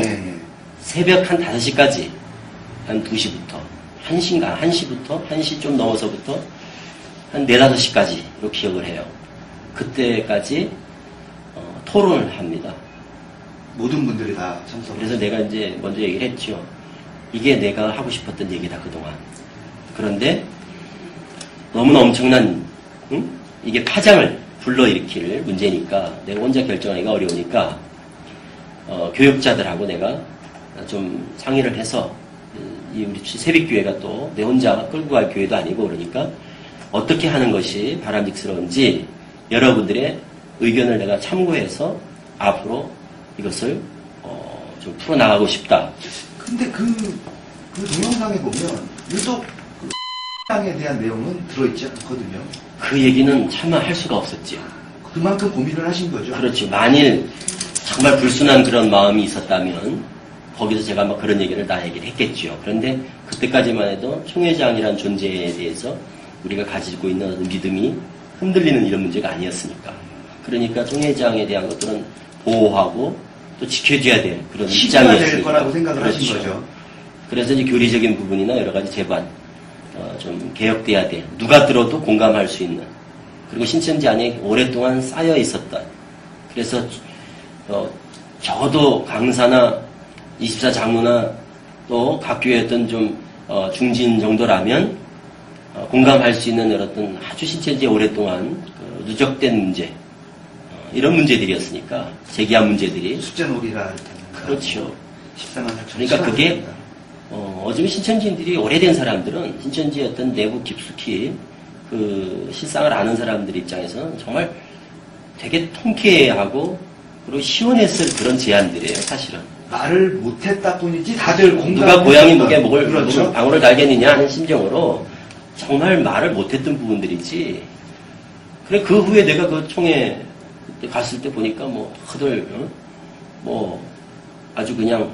새벽 한 5시까지 한 2시부터 1시부터 1시 좀 넘어서부터 한 4, 5시까지로 기억을 해요. 그때까지 토론을 합니다. 모든 분들이 다 참석. 그래서 내가 이제 먼저 얘기를 했죠. 이게 내가 하고 싶었던 얘기다 그동안. 그런데 너무나 엄청난 이게 파장을 불러일으킬 문제니까 내가 혼자 결정하기가 어려우니까 교육자들하고 내가 좀 상의를 해서 이 우리 새벽교회가 또 내 혼자 끌고 갈 교회도 아니고 그러니까 어떻게 하는 것이 바람직스러운지 여러분들의 의견을 내가 참고해서 앞으로 이것을 좀 풀어나가고 싶다. 근데 그 동영상에 보면 유독 그 X에 대한 내용은 들어있지 않거든요. 그 얘기는 차마 할 수가 없었죠. 그만큼 고민을 하신 거죠. 그렇죠. 만일 정말 불순한 그런 마음이 있었다면 거기서 제가 막 그런 얘기를 다 얘기를 했겠죠. 그런데 그때까지만 해도 총회장이란 존재에 대해서 우리가 가지고 있는 믿음이 흔들리는 이런 문제가 아니었으니까. 그러니까 총회장에 대한 것들은 보호하고 또 지켜줘야 될 그런 입장이었으니까. 될 거라고 생각을 그렇죠. 하신 거죠. 그래서 이제 교리적인 부분이나 여러 가지 제반 좀 개혁돼야 돼. 누가 들어도 공감할 수 있는. 그리고 신천지 안에 오랫동안 쌓여 있었던. 그래서 적어도 강사나 24장로나 또 각 교회 어떤 좀 중진 정도라면 공감할 수 있는 어떤 아주 신천지에 오랫동안 누적된 문제 이런 문제들이었으니까 제기한 문제들이 숙제놀이라 그렇죠. 14만 4천. 그러니까 그게 어쩌면 신천지인들이 오래된 사람들은 신천지의 어떤 내부 깊숙이 그 실상을 아는 사람들 입장에서는 정말 되게 통쾌하고 그리고 시원했을 그런 제안들이에요, 사실은. 말을 못했다 뿐이지 다들 공감. 누가 고양이 목에 그렇죠. 방울을 달겠느냐 하는 심정으로 정말 말을 못했던 부분들이지. 그래 그 후에 내가 그 총회 그때 갔을 때 보니까 뭐 다들 뭐 아주 그냥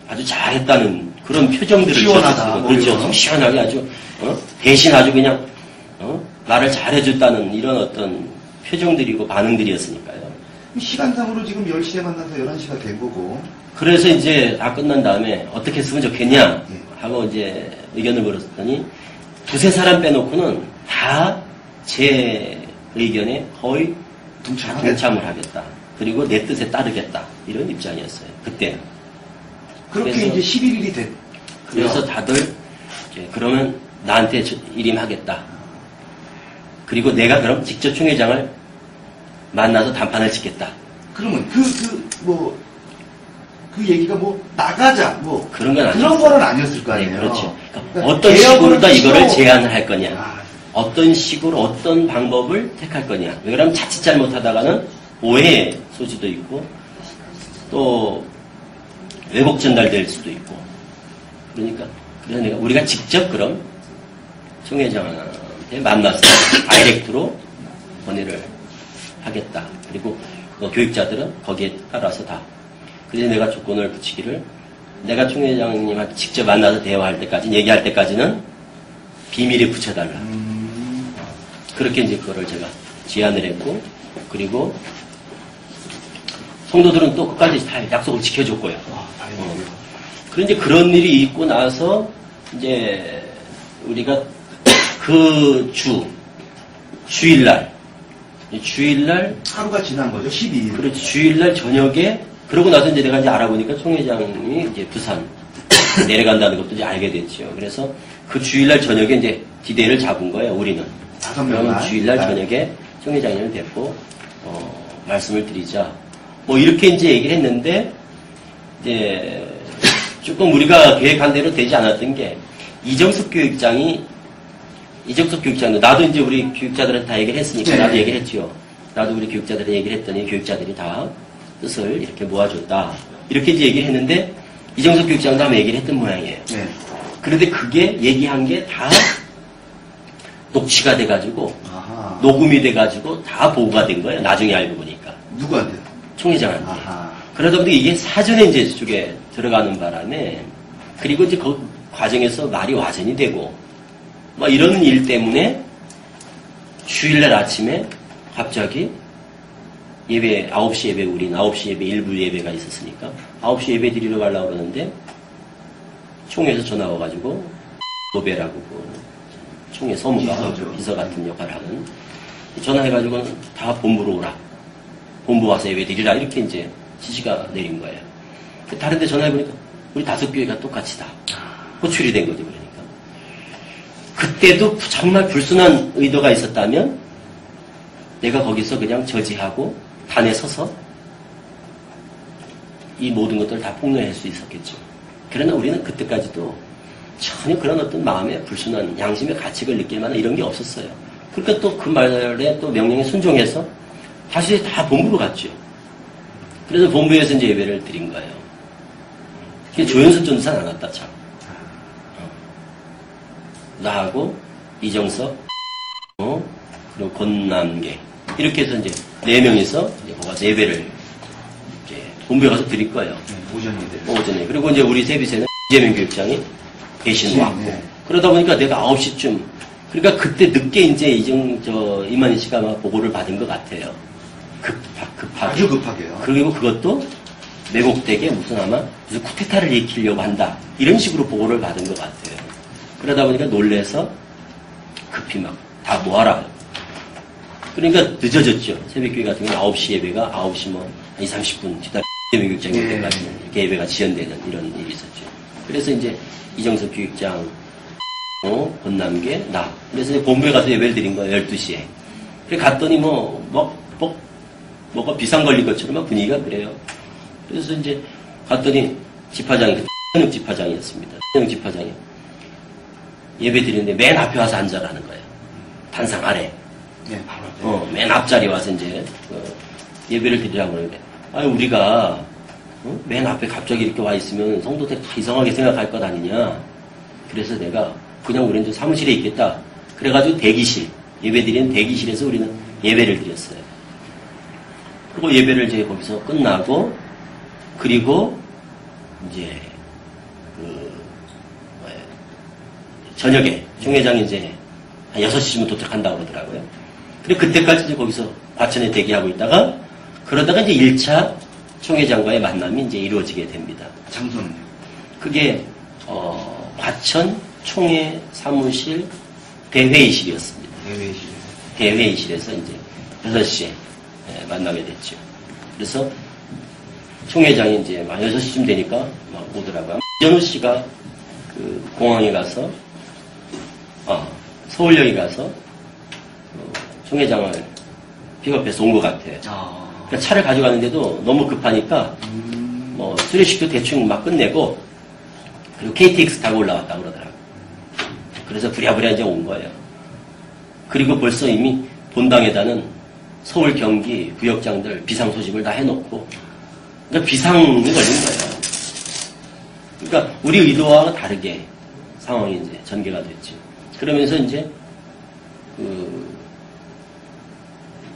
아주 잘했다는 그런 표정들을 시원하다, 지었어요. 뭐 그렇죠. 이런. 좀 시원하게 아주 대신 아주 그냥 나를 잘해줬다는 이런 어떤 표정들이고 반응들이었으니까요. 시간상으로 지금 10시에 만나서 11시가 된 거고. 그래서 이제 다 끝난 다음에 어떻게 했으면 좋겠냐 예. 하고 이제 의견을 물었더니 두세 사람 빼놓고는 다 제 의견에 거의 동참을 하겠다. 그리고 내 뜻에 따르겠다. 이런 입장이었어요. 그때는. 그렇게 그래서- 이제 11일이 됐. 그래서 다들 이제 그러면 나한테 일임하겠다. 그리고 내가 그럼 직접 총회장을 만나서 담판을 짓겠다. 그러면 그 얘기가 뭐 나가자 뭐 그런 건 그런 아니었어요. 거는 아니었을 거 아니에요. 네, 그렇죠. 그러니까 어떤 개혁을 식으로 다 이거를 시도- 제안을 할 거냐. 아, 어떤 식으로 어떤 방법을 택할 거냐. 왜냐하면 자칫 잘못하다가는 오해의 소지도 있고 또 왜곡 전달될 수도 있고 그러니까 그래서 우리가 직접 그럼 총회장한테 만나서 다이렉트로 건의를 하겠다. 그리고 교육자들은 거기에 따라서 다. 그래서 내가 조건을 붙이기를 내가 총회장님한테 직접 만나서 대화할 때까지 얘기할 때까지는 비밀에 붙여달라. 그렇게 이제 그거를 제가 제안을 했고, 그리고 성도들은 또 끝까지 다 약속을 지켜줬고요. 다행이고요. 그런데 이제 그런 일이 있고 나서 이제 우리가 그 주일날 하루가 지난 거죠. 12일. 그렇지 주일날 저녁에 그러고 나서 이제 내가 이제 알아보니까 총회장이 이제 부산 내려간다는 것도 이제 알게 됐죠. 그래서 그 주일날 저녁에 이제 디데이를 잡은 거예요. 우리는. 5명만. 그러면 주일날 저녁에 총회장님을 뵙고 말씀을 드리자. 뭐 이렇게 이제 얘기를 했는데 이제 조금 우리가 계획한 대로 되지 않았던 게 이정숙 교육장도 나도 이제 우리 교육자들한테 다 얘기를 했으니까 네. 나도 얘기를 했죠. 나도 우리 교육자들한테 얘기를 했더니 교육자들이 다 뜻을 이렇게 모아줬다. 이렇게 이제 얘기를 했는데 이정숙 교육장도 한번 얘기를 했던 모양이에요. 네. 그런데 그게 얘기한 게 다 녹취가 돼가지고 아하. 녹음이 돼가지고 다 보고가 된 거예요. 나중에 알고 보니까 누구한테? 총회장한테. 아하. 그러다 보니 이게 사전에 이제 저쪽에 들어가는 바람에 그리고 이제 그 과정에서 말이 와전이 되고 뭐 이런 일 때문에 주일날 아침에 갑자기 예배 9시 예배 우린 9시 예배 일부 예배가 있었으니까 9시 예배 드리러 가려고 그러는데 총회에서 전화 와가지고 노베라고 그 총회 서무가 비서죠. 비서 같은 역할을 하는 전화해가지고 다 본부로 오라. 본부 와서 예배 드리라. 이렇게 이제 지시가 내린 거예요. 다른 데 전화해보니까 우리 5교회가 똑같이 다 호출이 된 거죠. 그러니까. 그때도 정말 불순한 의도가 있었다면 내가 거기서 그냥 저지하고 단에 서서 이 모든 것들을 다 폭로할 수 있었겠죠. 그러나 우리는 그때까지도 전혀 그런 어떤 마음의 불순한 양심의 가책을 느낄 만한 이런 게 없었어요. 그러니까 또 그 말에 또 명령에 순종해서 다시 다 본부로 갔죠. 그래서 본부에서 이제 예배를 드린 거예요. 그게 조현수 전도사 나갔다 참. 나하고 이정석, 그리고 권남계 이렇게 해서 이제 4명이서 이제 거기 가서 예배를 이제 본부에 가서 드릴 거예요. 오전 예배. 오전에. 그리고 이제 우리 세비세는 이재명 교육장이 대신 왔고. 네. 그러다 보니까 내가 9시쯤, 그러니까 그때 늦게 이제 이만희 씨가 아마 보고를 받은 것 같아요. 급하게. 아주 급하게요. 그리고 그것도 매국되게 무슨 쿠데타를 일으키려고 한다. 이런 식으로 보고를 받은 것 같아요. 그러다 보니까 놀래서 급히 막 다 모아라. 그러니까 늦어졌죠. 새벽교회 같은 경우는 9시 예배가 9시 30분 기다리고 이재명 교육장 올 예. 때까지 이렇게 예배가 지연되는 이런 일이 있었죠. 그래서 이제 이정석 교육장, 권남계, 나. 그래서 이제 본부에 가서 예배를 드린 거예요. 12시에. 그래 갔더니 뭐가 비상 걸린 것처럼 막 분위기가 그래요. 그래서 이제 갔더니 지파장이, 현역 지파장이었습니다. 현역 지파장이. 예배 드리는데 맨 앞에 와서 앉아라는 거예요. 단상 아래. 네, 바로. 맨 앞자리에 와서 이제 예배를 드리라고 그러는데, 우리가 맨 앞에 갑자기 이렇게 와 있으면 성도들 다 이상하게 생각할 것 아니냐. 그래서 내가 그냥 우리는 사무실에 있겠다. 그래가지고 대기실, 예배 드리는 대기실에서 우리는 예배를 드렸어요. 그리고 예배를 이제 거기서 끝나고, 그리고 이제 저녁에 총회장이 이제 한 6시쯤 도착한다고 그러더라고요. 그리고 그때까지 이제 거기서 과천에 대기하고 있다가, 그러다가 이제 1차 총회장과의 만남이 이제 이루어지게 됩니다. 장소는? 그게 과천 총회 사무실 대회의실이었습니다. 대회의실에서 이제 6시에 만나게 됐죠. 그래서 총회장이 이제 6시쯤 되니까 막 오더라고요. 이전우 씨가 그 공항에 가서, 서울역에 가서 총회장을 픽업해서 온 것 같아요. 그러니까 차를 가져가는데도 너무 급하니까 뭐 수리식도 대충 막 끝내고, 그리고 KTX 타고 올라왔다고 그러더라고요. 그래서 부랴부랴 이제 온 거예요. 그리고 벌써 이미 본당에다는 서울, 경기 부역장들 비상 소집을 다 해놓고, 그러니까 비상이 걸린 거예요. 그러니까 우리 의도와 다르게 상황이 이제 전개가 됐죠. 그러면서 이제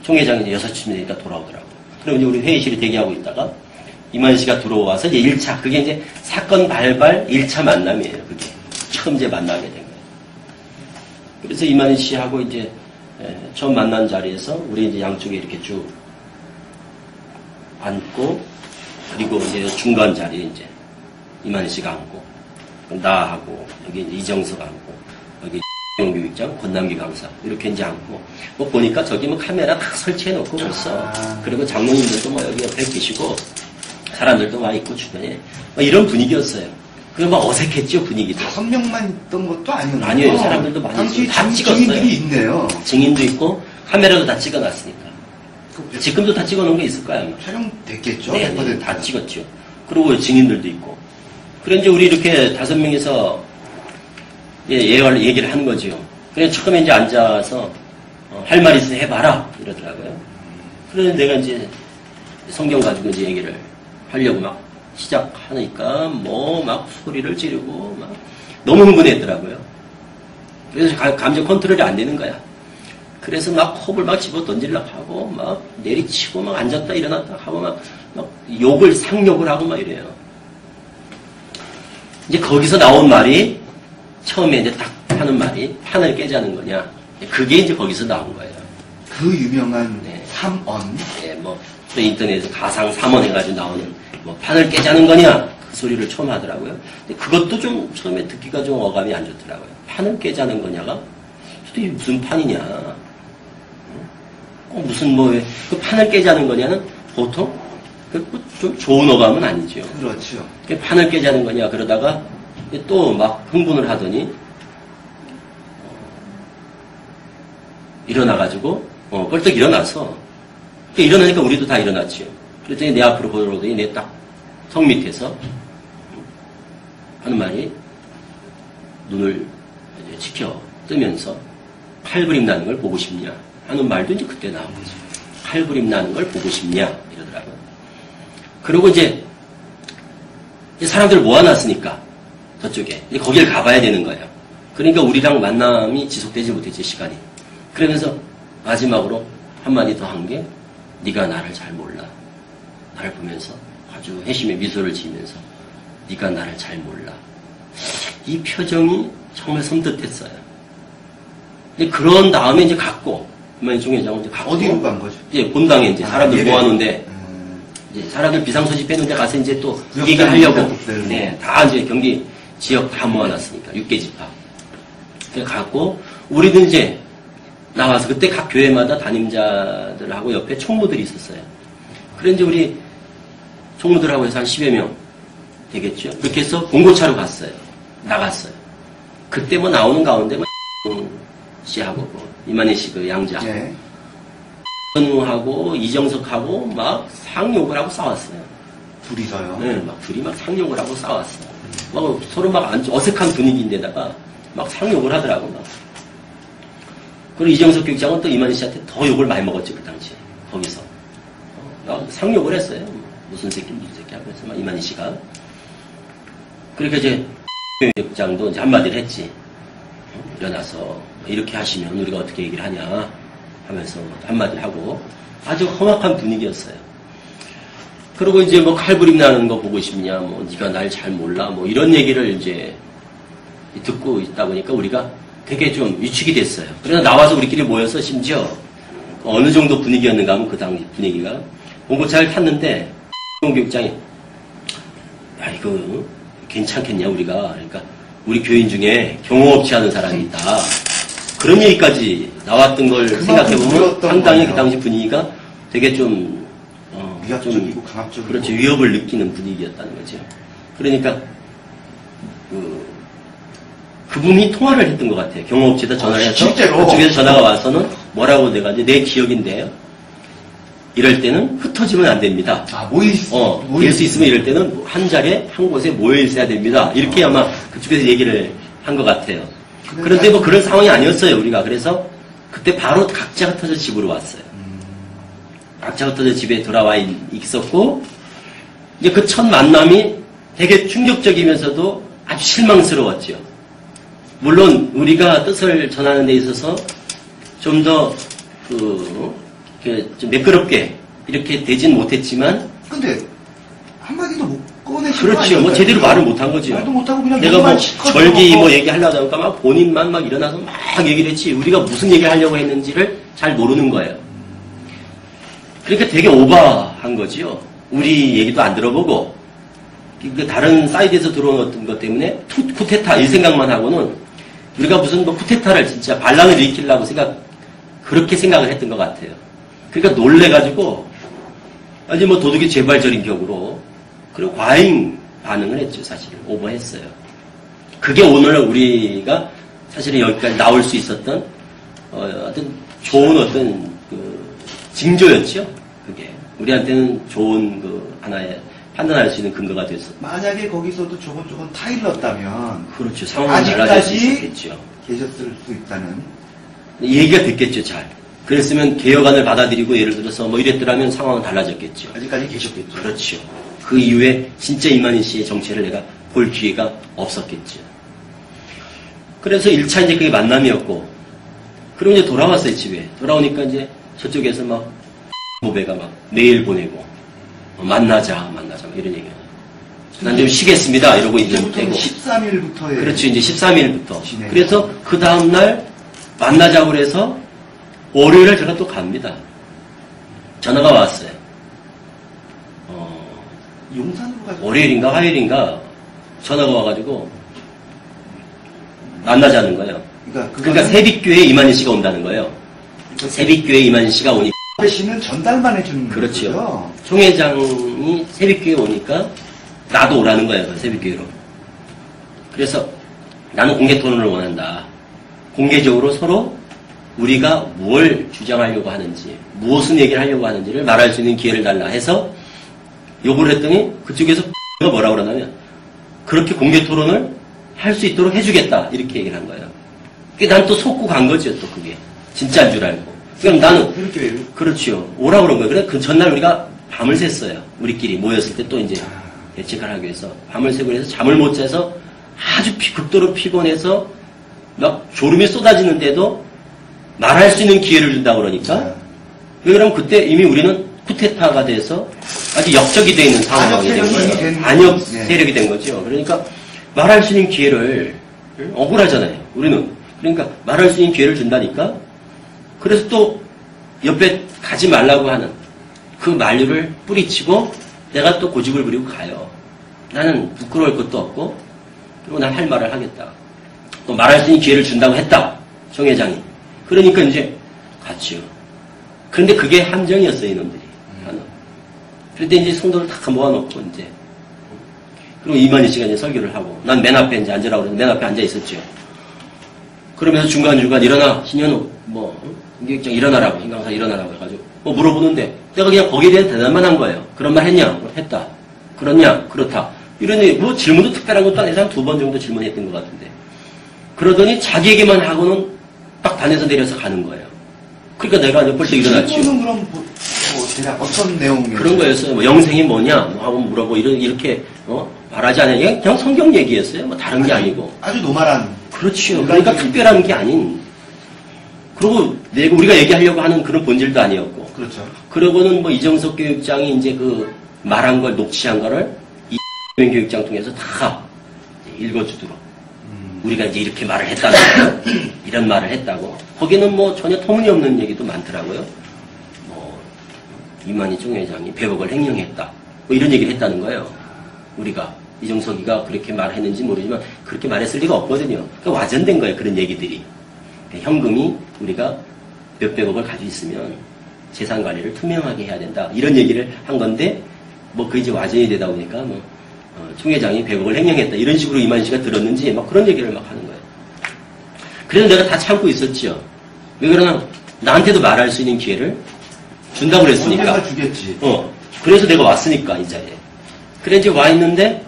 총회장이 이제 6시쯤 되니까 돌아오더라고요. 그럼 이제 우리 회의실에 대기하고 있다가 이만희 씨가 들어와서 이제 1차, 그게 이제 사건 발발 1차 만남이에요. 그게 처음 이제 만나게 된 거예요. 그래서 이만희 씨하고 이제 처음 만난 자리에서 우리 이제 양쪽에 이렇게 쭉 앉고, 그리고 이제 중간 자리에 이제 이만희 씨가 앉고, 나하고 여기 이제 이정석 앉고, 여기 교육장, 권남기 강사 이렇게 이제 앉고, 뭐 보니까 저기 뭐 카메라 다 설치해놓고 벌써, 그리고 장로님들도 뭐 여기 옆에 계시고 사람들도 와 있고 주변에 뭐 이런 분위기였어요. 그게 막 어색했죠, 분위기도. 5명만 있던 것도 아니었나요? 아니에요, 사람들도 많이 당시 다 찍었어요. 증인들이 있네요. 증인도 있고 카메라도 다 찍어놨으니까. 지금도 다 찍어놓은 게 있을 거야 아마. 촬영됐겠죠? 네, 네, 다 찍었죠. 그리고 증인들도 있고. 그래 이제 우리 이렇게 5명이서 얘기를 하는 거죠. 그래 처음에 이제 앉아서 할 말 있으면 해봐라 이러더라고요. 그래서 내가 이제 성경 가지고 이제 얘기를 하려고 막 시작하니까 뭐 막 소리를 지르고 막 너무 흥분했더라고요. 그래서 감정 컨트롤이 안 되는 거야. 그래서 막 컵을 막 집어 던지려고 하고 막 내리치고 막 앉았다 일어났다 하고 막 욕을 상욕을 하고 막 이래요. 이제 거기서 나온 말이 처음에 이제 딱 하는 말이 판을 깨자는 거냐. 그게 이제 거기서 나온 거예요. 그 유명한 네. 3언. 네, 뭐 인터넷에서 가상 3원 해가지고 나오는 뭐 판을 깨자는 거냐 그 소리를 처음 하더라고요. 근데 그것도 좀 처음에 듣기가 좀 어감이 안 좋더라고요. 판을 깨자는 거냐가 도대체 무슨 판이냐. 무슨 그 판을 깨자는 거냐는 보통 좀 좋은 어감은 아니죠. 그렇죠. 판을 깨자는 거냐 그러다가 또 막 흥분을 하더니 일어나가지고 벌떡 일어나서 일어나니까 우리도 다 일어났죠. 그랬더니 내 앞으로 보더니 내 딱 성 밑에서 하는 말이 눈을 이제 치켜 뜨면서 칼부림 나는 걸 보고 싶냐 하는 말도 이제 그때 나온 거죠. 칼부림 나는 걸 보고 싶냐 이러더라고요. 그리고 이제 사람들을 모아놨으니까 저쪽에 이제 거기를 가봐야 되는 거예요. 그러니까 우리랑 만남이 지속되지 못했지 시간이. 그러면서 마지막으로 한마디 더 한 게 네가 나를 잘 몰라. 나를 보면서 아주 회심의 미소를 지으면서 네가 나를 잘 몰라. 이 표정이 정말 섬뜩했어요. 근데 그런 다음에 이제 갔고 이만희 총회장은 이제 갔고 어디로 간 거죠? 이제 본당에 이제 사람들 모아놓은데 이제 사람들 비상소집해놓은데 가서 이제 또 얘기하려고 네, 다 이제 경기 지역 다 모아놨으니까 6개 집합. 그래서 갔고 우리도 이제 나와서 그때 각 교회마다 담임자들하고 옆에 총무들이 있었어요. 그래 이제 우리 총무들하고 해서 한 10여 명 되겠죠. 그렇게 해서 봉고차로 갔어요. 나갔어요. 그때 뭐 나오는 가운데 뭐 씨하고 이만희 씨 그 양자 네. 현우하고 이정석하고 막 상욕을 하고 싸웠어요. 둘이서요? 네, 막 둘이 막 상욕을 하고 싸웠어요. 막 서로 막 어색한 분위기인데다가 막 상욕을 하더라고 막. 그리고 이정석 교육장은 또 이만희 씨한테 더 욕을 많이 먹었죠 그 당시에 거기서 상욕을 했어요. 무슨 새끼 하고 해서 막 이만희 씨가. 그러니까 이제 교육장도 이제 한마디를 했지. 일어나서 이렇게 하시면 우리가 어떻게 얘기를 하냐 하면서 한마디 하고 아주 험악한 분위기였어요. 그리고 이제 뭐 칼부림 나는 거 보고 싶냐, 뭐 네가 날 잘 몰라, 뭐 이런 얘기를 이제 듣고 있다 보니까 우리가 되게 좀 위축이 됐어요. 그래서 나와서 우리끼리 모여서 심지어 어느 정도 분위기였는가 하면 그 당시 분위기가 봉고차를 탔는데 교육장이 야 이거 괜찮겠냐 우리가 그러니까 우리 교인 중에 경험 없이 하는 사람이 있다. 그런 얘기까지 나왔던 걸 생각해보면 상당히 그 당시 분위기가 되게 좀 위압적이고 강압적이고 그렇죠. 위협을 느끼는 분위기였다는 거죠. 그러니까 그분이 통화를 했던 것 같아요. 경호업체에다 전화를 해서 실제로? 그쪽에서 전화가 와서는 뭐라고 내가 이제 내 기억인데요. 이럴 때는 흩어지면 안 됩니다. 모일 수 있으면 이럴 때는 한 자리에 한 곳에 모여 있어야 됩니다. 이렇게 아마 그쪽에서 얘기를 한 것 같아요. 그런데 뭐 그런 상황이 아니었어요, 우리가. 그래서 그때 바로 각자 흩어져 집으로 왔어요. 각자 흩어져 집에 돌아와 있었고, 이제 그 첫 만남이 되게 충격적이면서도 아주 실망스러웠죠. 물론 우리가 뜻을 전하는 데 있어서 좀 더 좀 매끄럽게 이렇게 되진 못했지만, 근데 한마디도 못 꺼내시고 그렇죠. 뭐 제대로 말을 못한 거죠. 말도 못하고 그냥 내가 뭐 절기 뭐 얘기하려다 보니까 막 본인만 막 일어나서 막 얘기를 했지 우리가 무슨 얘기를 하려고 했는지를 잘 모르는 거예요. 그러니까 되게 오버한 거지요. 우리 얘기도 안 들어보고 다른 사이드에서 들어온 어떤 것 때문에 쿠데타 이 생각만 하고는 우리가 무슨 뭐 쿠데타를 진짜 반란을 일으키려고 그렇게 생각을 했던 것 같아요. 그러니까 놀래가지고 아주 뭐 도둑이 재발절인 격으로 그리고 과잉 반응을 했죠. 사실 오버했어요. 그게 오늘 우리가 사실은 여기까지 나올 수 있었던 어떤 좋은 어떤 징조였죠. 그게 우리한테는 좋은 하나의 판단할 수 있는 근거가 됐었죠. 만약에 거기서도 조금 타일렀다면 그렇죠. 상황이 달라질 수 있었겠죠. 계셨을 수 있다는 얘기가 됐겠죠. 잘. 그랬으면 개혁안을 받아들이고 예를 들어서 뭐 이랬더라면 상황은 달라졌겠죠. 아직까지 계셨겠죠. 그렇죠. 그 이후에 진짜 이만희 씨의 정체를 내가 볼 기회가 없었겠죠. 그래서 1차 이제 그게 만남이었고, 그리고 이제 돌아왔어요, 집에. 돌아오니까 이제 저쪽에서 막, 모배가 막 메일 보내고, 만나자, 막 이런 얘기가. 난 좀 쉬겠습니다, 이러고 있는 때고. 13일부터에. 그렇죠, 이제 13일부터. 그래서 그 다음날 만나자고 그래서 월요일에 제가 또 갑니다. 전화가 왔어요. 용산으로 가서. 월요일인가 화요일인가 전화가 와가지고 만나자는 거예요. 그러니까 세빛교회에 이만희 씨가 온다는 거예요. 세빛교회에 이만희 씨가 오니까 씨는 전달만 해주는 거죠. 그렇죠. 총회장이 세빛교회에 오니까 나도 오라는 거예요. 세빛교회로. 그래서 나는 공개 토론을 원한다. 공개적으로 서로 우리가 뭘 주장하려고 하는지, 무엇을 얘기를 하려고 하는지를 말할 수 있는 기회를 달라 해서 요구를 했더니 그쪽에서 뭐라고 그러냐면 그렇게 공개 토론을 할 수 있도록 해주겠다 이렇게 얘기를 한 거예요. 난 또 속고 간 거죠. 또 그게 진짜인 줄 알고. 그럼 나는 그렇죠. 오라고 그런 거예요. 그래 그 전날 우리가 밤을 샜어요. 우리끼리 모였을 때 또 이제 예측을 하기 위해서 밤을 새고 해서 잠을 못 자서 아주 극도로 피곤해서 막 졸음이 쏟아지는데도 말할 수 있는 기회를 준다고 그러니까 왜 그러면 그때 이미 우리는 쿠데타가 돼서 아주 역적이 되어 있는 상황이 된 거예요. 반역 세력이 된 거죠. 그러니까 말할 수 있는 기회를 억울하잖아요. 우리는. 그러니까 말할 수 있는 기회를 준다니까. 그래서 또 옆에 가지 말라고 하는 그 만류를 뿌리치고 내가 또 고집을 부리고 가요. 나는 부끄러울 것도 없고 그리고 난 할 말을 하겠다. 또 말할 수 있는 기회를 준다고 했다. 정 회장이. 그러니까 이제 갔지요. 그런데 그게 함정이었어요, 이놈들이. 그때 이제 성도를 다 모아놓고 이제 그리고 이만희 씨가 이제 설교를 하고 난 맨 앞에 이제 앉으라고 그래서 맨 앞에 앉아 있었죠. 그러면서 중간중간 일어나 신현우 김기획장 일어나라고 신강사 일어나라고 해가지고 뭐 물어보는데 내가 그냥 거기에 대한 대답만 한 거예요. 그런 말 했냐? 했다. 그렇냐? 그렇다. 이러니 뭐 질문도 특별한 것도 아니고 한 2번 정도 질문했던 것 같은데 그러더니 자기에게만 하고는 딱 반에서 내려서 가는 거예요. 그러니까 내가 이제 벌써 일어났죠. 질문은 그럼 대략 어떤 내용이에요? 그런 거였어요. 뭐 영생이 뭐냐? 하고 물어보고 이렇게 말하지 않아요. 그냥 성경 얘기였어요. 뭐 다른 게 아니고. 아주 노말한. 그렇죠. 그러니까 특별한 게 아닌. 그리고 우리가 얘기하려고 하는 그런 본질도 아니었고. 그렇죠. 그러고는 뭐 이정석 교육장이 이제 말한 걸, 녹취한 거를 이재명 교육장 통해서 다 읽어주도록. 우리가 이제 이렇게 말을 했다고. 이런 말을 했다고. 거기는 뭐 전혀 터무니없는 얘기도 많더라고요. 뭐, 이만희 총회장이 100억을 횡령했다. 뭐 이런 얘기를 했다는 거예요. 우리가. 이종석이가 그렇게 말했는지 모르지만 그렇게 말했을 리가 없거든요. 그러니까 와전된 거예요. 그런 얘기들이. 그러니까 현금이 우리가 몇백억을 가지고 있으면 재산 관리를 투명하게 해야 된다. 이런 얘기를 한 건데 뭐 그 이제 와전이 되다 보니까 뭐 총회장이 100억을 횡령했다. 이런 식으로 이만희 씨가 들었는지 막 그런 얘기를 막 하는 거예요. 그래서 내가 다 참고 있었죠. 왜 그러나 나한테도 말할 수 있는 기회를 준다고 그랬으니까. 언젠가 주겠지. 그래서 내가 왔으니까 이 자리에. 그래 이제 와 있는데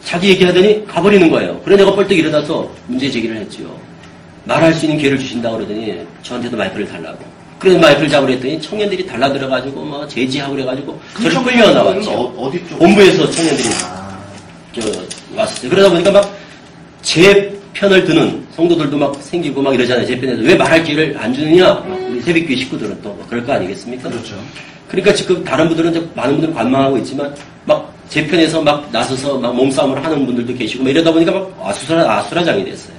자기 얘기하더니 가버리는 거예요. 그래 내가 뻘떡 일어나서 문제 제기를 했죠. 말할 수 있는 기회를 주신다고 그러더니 저한테도 마이크를 달라고. 그래서 마이크를 잡으려 했더니 청년들이 달라들어가지고 막 제지하고 그래가지고 저를 끌려 나왔죠. 어디 쪽? 본부에서 청년들이 왔었어요. 그러다 보니까 막 제 편을 드는 성도들도 막 생기고 막 이러잖아요. 제 편에서 왜 말할 기회를 안 주느냐? 우리 새벽교회 식구들은 또 그럴 거 아니겠습니까? 그렇죠. 그러니까 지금 다른 분들은 이제 많은 분들은 관망하고 있지만 막 제 편에서 막 나서서 막 몸싸움을 하는 분들도 계시고 막 이러다 보니까 막 아수라장이 됐어요.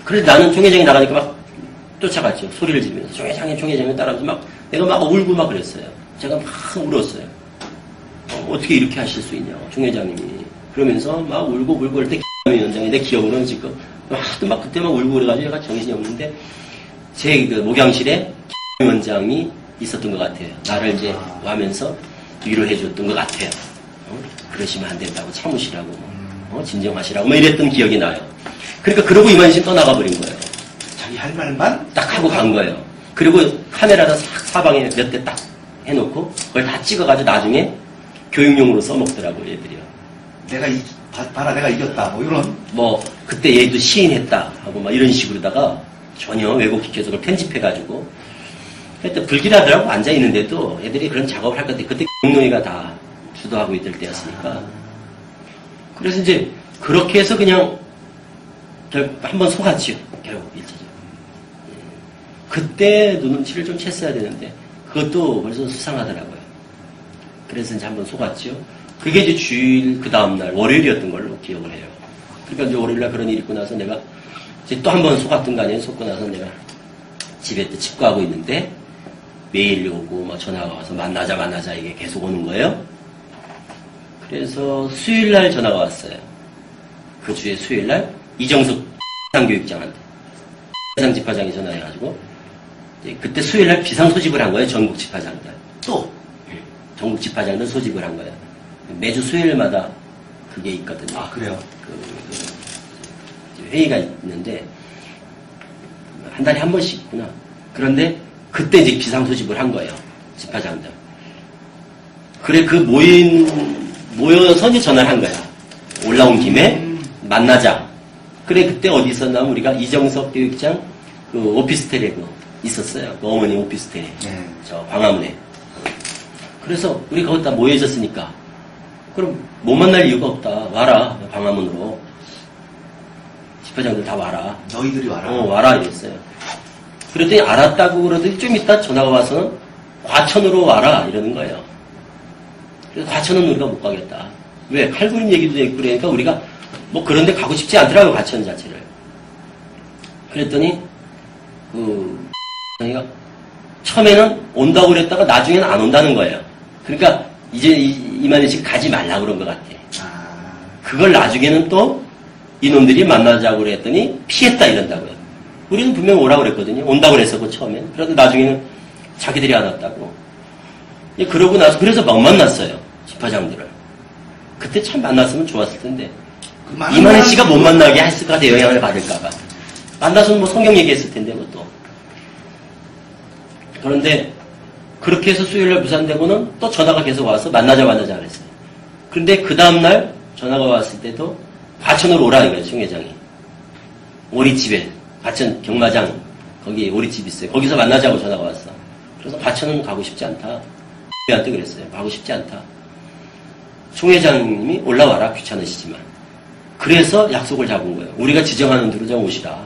그래서 나는 총회장이 나가니까 막 쫓아갔죠. 소리를 지르면서 총회장이 따라서 막 내가 막 울고 막 그랬어요. 제가 막 울었어요. 어떻게 이렇게 하실 수 있냐고 총회장님이 그러면서 막 울고 그럴 때 위원장이 내 기억으로는 지금 하도 막 그때 막 울고 그래가지고 내가 정신이 없는데 제 그 목양실에 위원장이 있었던 것 같아요. 나를 이제 와면서 위로해 줬던 것 같아요. 그러시면 안 된다고 참으시라고 진정하시라고 뭐 이랬던 기억이 나요. 그러니까 그러고 이만희 씨는 떠나가버린 거예요. 자기 할 말만 딱 하고 간 거예요. 그리고 카메라다 사방에 몇 대 딱 해놓고 그걸 다 찍어가지고 나중에 교육용으로 써먹더라고요, 얘들이요. 봐라, 내가 이겼다. 뭐 이런. 뭐, 그때 얘도 시인했다. 하고 막 이런 식으로다가 전혀 왜곡시켜서 그걸 편집해가지고. 하여튼 불길하더라고 앉아있는데도 애들이 그런 작업을 할 건데 그때 경노이가 다 주도하고 있을 때였으니까. 그래서 이제 그렇게 해서 그냥 한번 속았지요. 결국 일차적으로. 그때 눈치를 좀 챘어야 되는데 그것도 벌써 수상하더라고요. 그래서 이제 한번 속았죠. 그게 이제 주일 그 다음날 월요일이었던 걸로 기억을 해요. 그러니까 이제 월요일날 그런 일이 있고 나서 내가 이제 또 한 번 속았던 거 아니에요. 속고 나서 내가 집에 또 집구하고 있는데 메일 오고 막 전화가 와서 만나자 이게 계속 오는 거예요. 그래서 수요일날 전화가 왔어요. 그 주에 수요일날 이정숙 비상교육장한테 비상집화장이 전화해가지고 그때 수요일날 비상소집을 한 거예요. 전국 집화장들. 또 전국 집화장들 소집을 한 거예요. 매주 수요일마다 그게 있거든요. 아, 그래요? 회의가 있는데 한 달에 한 번씩 있구나. 그런데 그때 이제 비상소집을 한 거예요. 집화장들. 그래 모여서 이제 전화를 한 거야. 올라온 김에 만나자. 그래 그때 어디 있었냐면 우리가 이정석 교육장 그 오피스텔에 있었어요. 그 어머니 오피스텔에. 네. 저 광화문에. 그래서 우리 거기다 모여 있었으니까 그럼 못 만날 이유가 없다. 와라. 광화문으로. 집회장들 다 와라. 너희들이 와라. 와라 이랬어요. 그랬더니 알았다고 그러더니 좀 이따 전화가 와서는 과천으로 와라 이러는 거예요. 그래서 과천은 우리가 못 가겠다. 왜? 칼군인 얘기도 있고 그러니까 우리가 뭐 그런 데 가고 싶지 않더라고요. 과천 자체를. 그랬더니 자기가 처음에는 온다고 그랬다가 나중에는 안 온다는 거예요. 그러니까 이제 이만희 씨가 가지 말라고 그런 것 같아. 그걸 나중에는 또 이놈들이 만나자고 그랬더니 피했다 이런다고요. 우리는 분명 오라고 그랬거든요. 온다고 그랬었고 처음엔. 그런데 나중에는 자기들이 안 왔다고. 그러고 나서 그래서 막 만났어요. 집화장들을. 그때 참 만났으면 좋았을 텐데 이만희 씨가 못 만나게 했을 것 같아요. 영향을 받을까 봐. 만나서는 뭐 성경 얘기했을 텐데 그것도. 그런데 그렇게 해서 수요일날 부산되고는 또 전화가 계속 와서 만나자 그랬어요. 그런데 그 다음날 전화가 왔을 때도 과천으로 오라 이거예요. 총회장이. 오리집에 과천 경마장 거기 오리집 있어요. 거기서 만나자고 전화가 왔어. 그래서 과천은 가고 싶지 않다. 한테 그랬어요. 가고 싶지 않다. 총회장님이 올라와라. 귀찮으시지만. 그래서 약속을 잡은 거예요. 우리가 지정하는 대로 좀 오시라.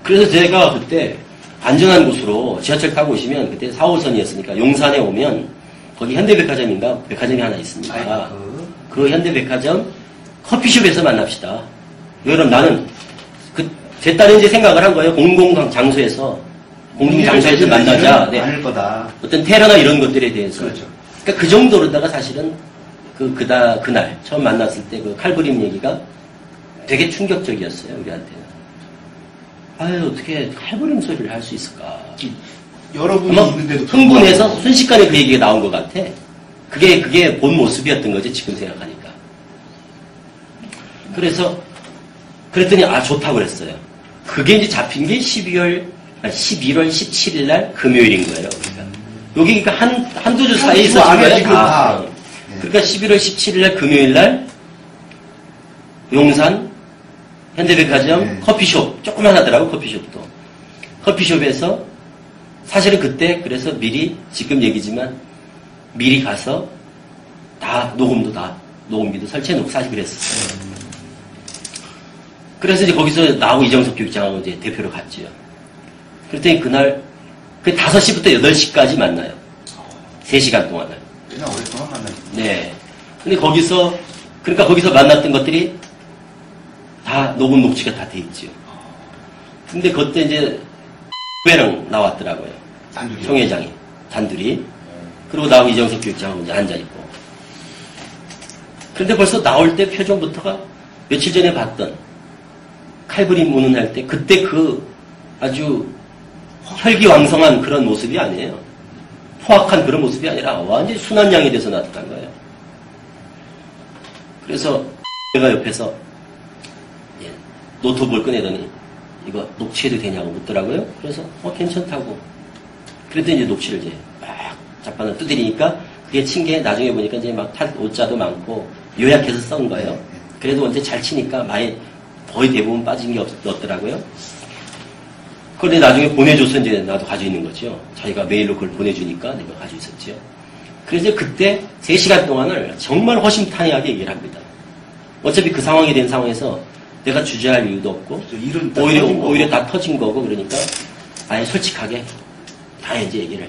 그래서 제가 그때 안전한 곳으로 지하철 타고 오시면 그때 4호선이었으니까 용산에 오면 거기 현대백화점인가 백화점이 하나 있습니다. 아이고. 그 현대백화점 커피숍에서 만납시다. 왜냐면 나는 제 딸이 이제 생각을 한 거예요. 공공장소에서 만나자. 네. 아닐 거다. 어떤 테러나 이런 것들에 대해서. 그렇죠. 그러니까 그 정도로다가 사실은 그날 처음 만났을 때 그 칼부림 얘기가 되게 충격적이었어요, 우리한테는. 아유, 어떻게 칼부림 소리를 할 수 있을까. 여러분이 아마 있는데도 흥분해서 순식간에 그 얘기가 나온 것 같아. 그게 본 모습이었던 거지, 지금 생각하니까. 그랬더니, 좋다고 그랬어요. 그게 이제 잡힌 게 11월 17일 날 금요일인 거예요. 여기 그러니까 한두 주 사이에 있었을 거예요. 그러니까 11월 17일 날 금요일 날 용산 현대백화점 커피숍, 조그만 하더라고, 커피숍도. 커피숍에서 사실은 그때 그래서 미리, 지금 얘기지만 미리 가서 녹음비도 설치해놓고 사실 그랬었어요. 그래서 이제 거기서 나하고 이정석 교육장하고 이제 대표로 갔지요. 그랬더니 그날, 5시부터 8시까지 만나요. 3시간 동안을. 그냥 오랫동안 만났어요. 네. 근데 그러니까 거기서 만났던 것들이 다 녹음 녹취가 다 돼 있죠. 근데 그때 이제 회랑 나왔더라고요. 단둘이. 총회장이 단둘이. 그리고 나하고 이정석 교육장하고 이제 앉아있고. 그런데 벌써 나올 때 표정부터가 며칠 전에 봤던 칼부림 운운할 때 그때 아주 혈기왕성한 그런 모습이 아니에요. 포악한 그런 모습이 아니라 완전히 순한 양이 돼서 나타난 거예요. 그래서 내가 옆에서 노트북을 꺼내더니 이거 녹취해도 되냐고 묻더라고요. 그래서 괜찮다고. 그랬더니 이제 녹취를 이제 막 잡아서 두드리니까 그게 친 게 나중에 보니까 이제 막 오자도 많고 요약해서 쓴 거예요. 그래도 언제 잘 치니까 많이 거의 대부분 빠진 게 없더라고요. 그런데 나중에 보내줘서 이제 나도 가지고 있는 거죠. 자기가 메일로 그걸 보내주니까 내가 가지고 있었죠. 그래서 그때 3시간 동안을 정말 허심탄회하게 얘기를 합니다. 어차피 그 상황이 된 상황에서 내가 주저할 이유도 없고, 오히려 다 터진 거고, 그러니까 아예 솔직하게 다 이제 얘기를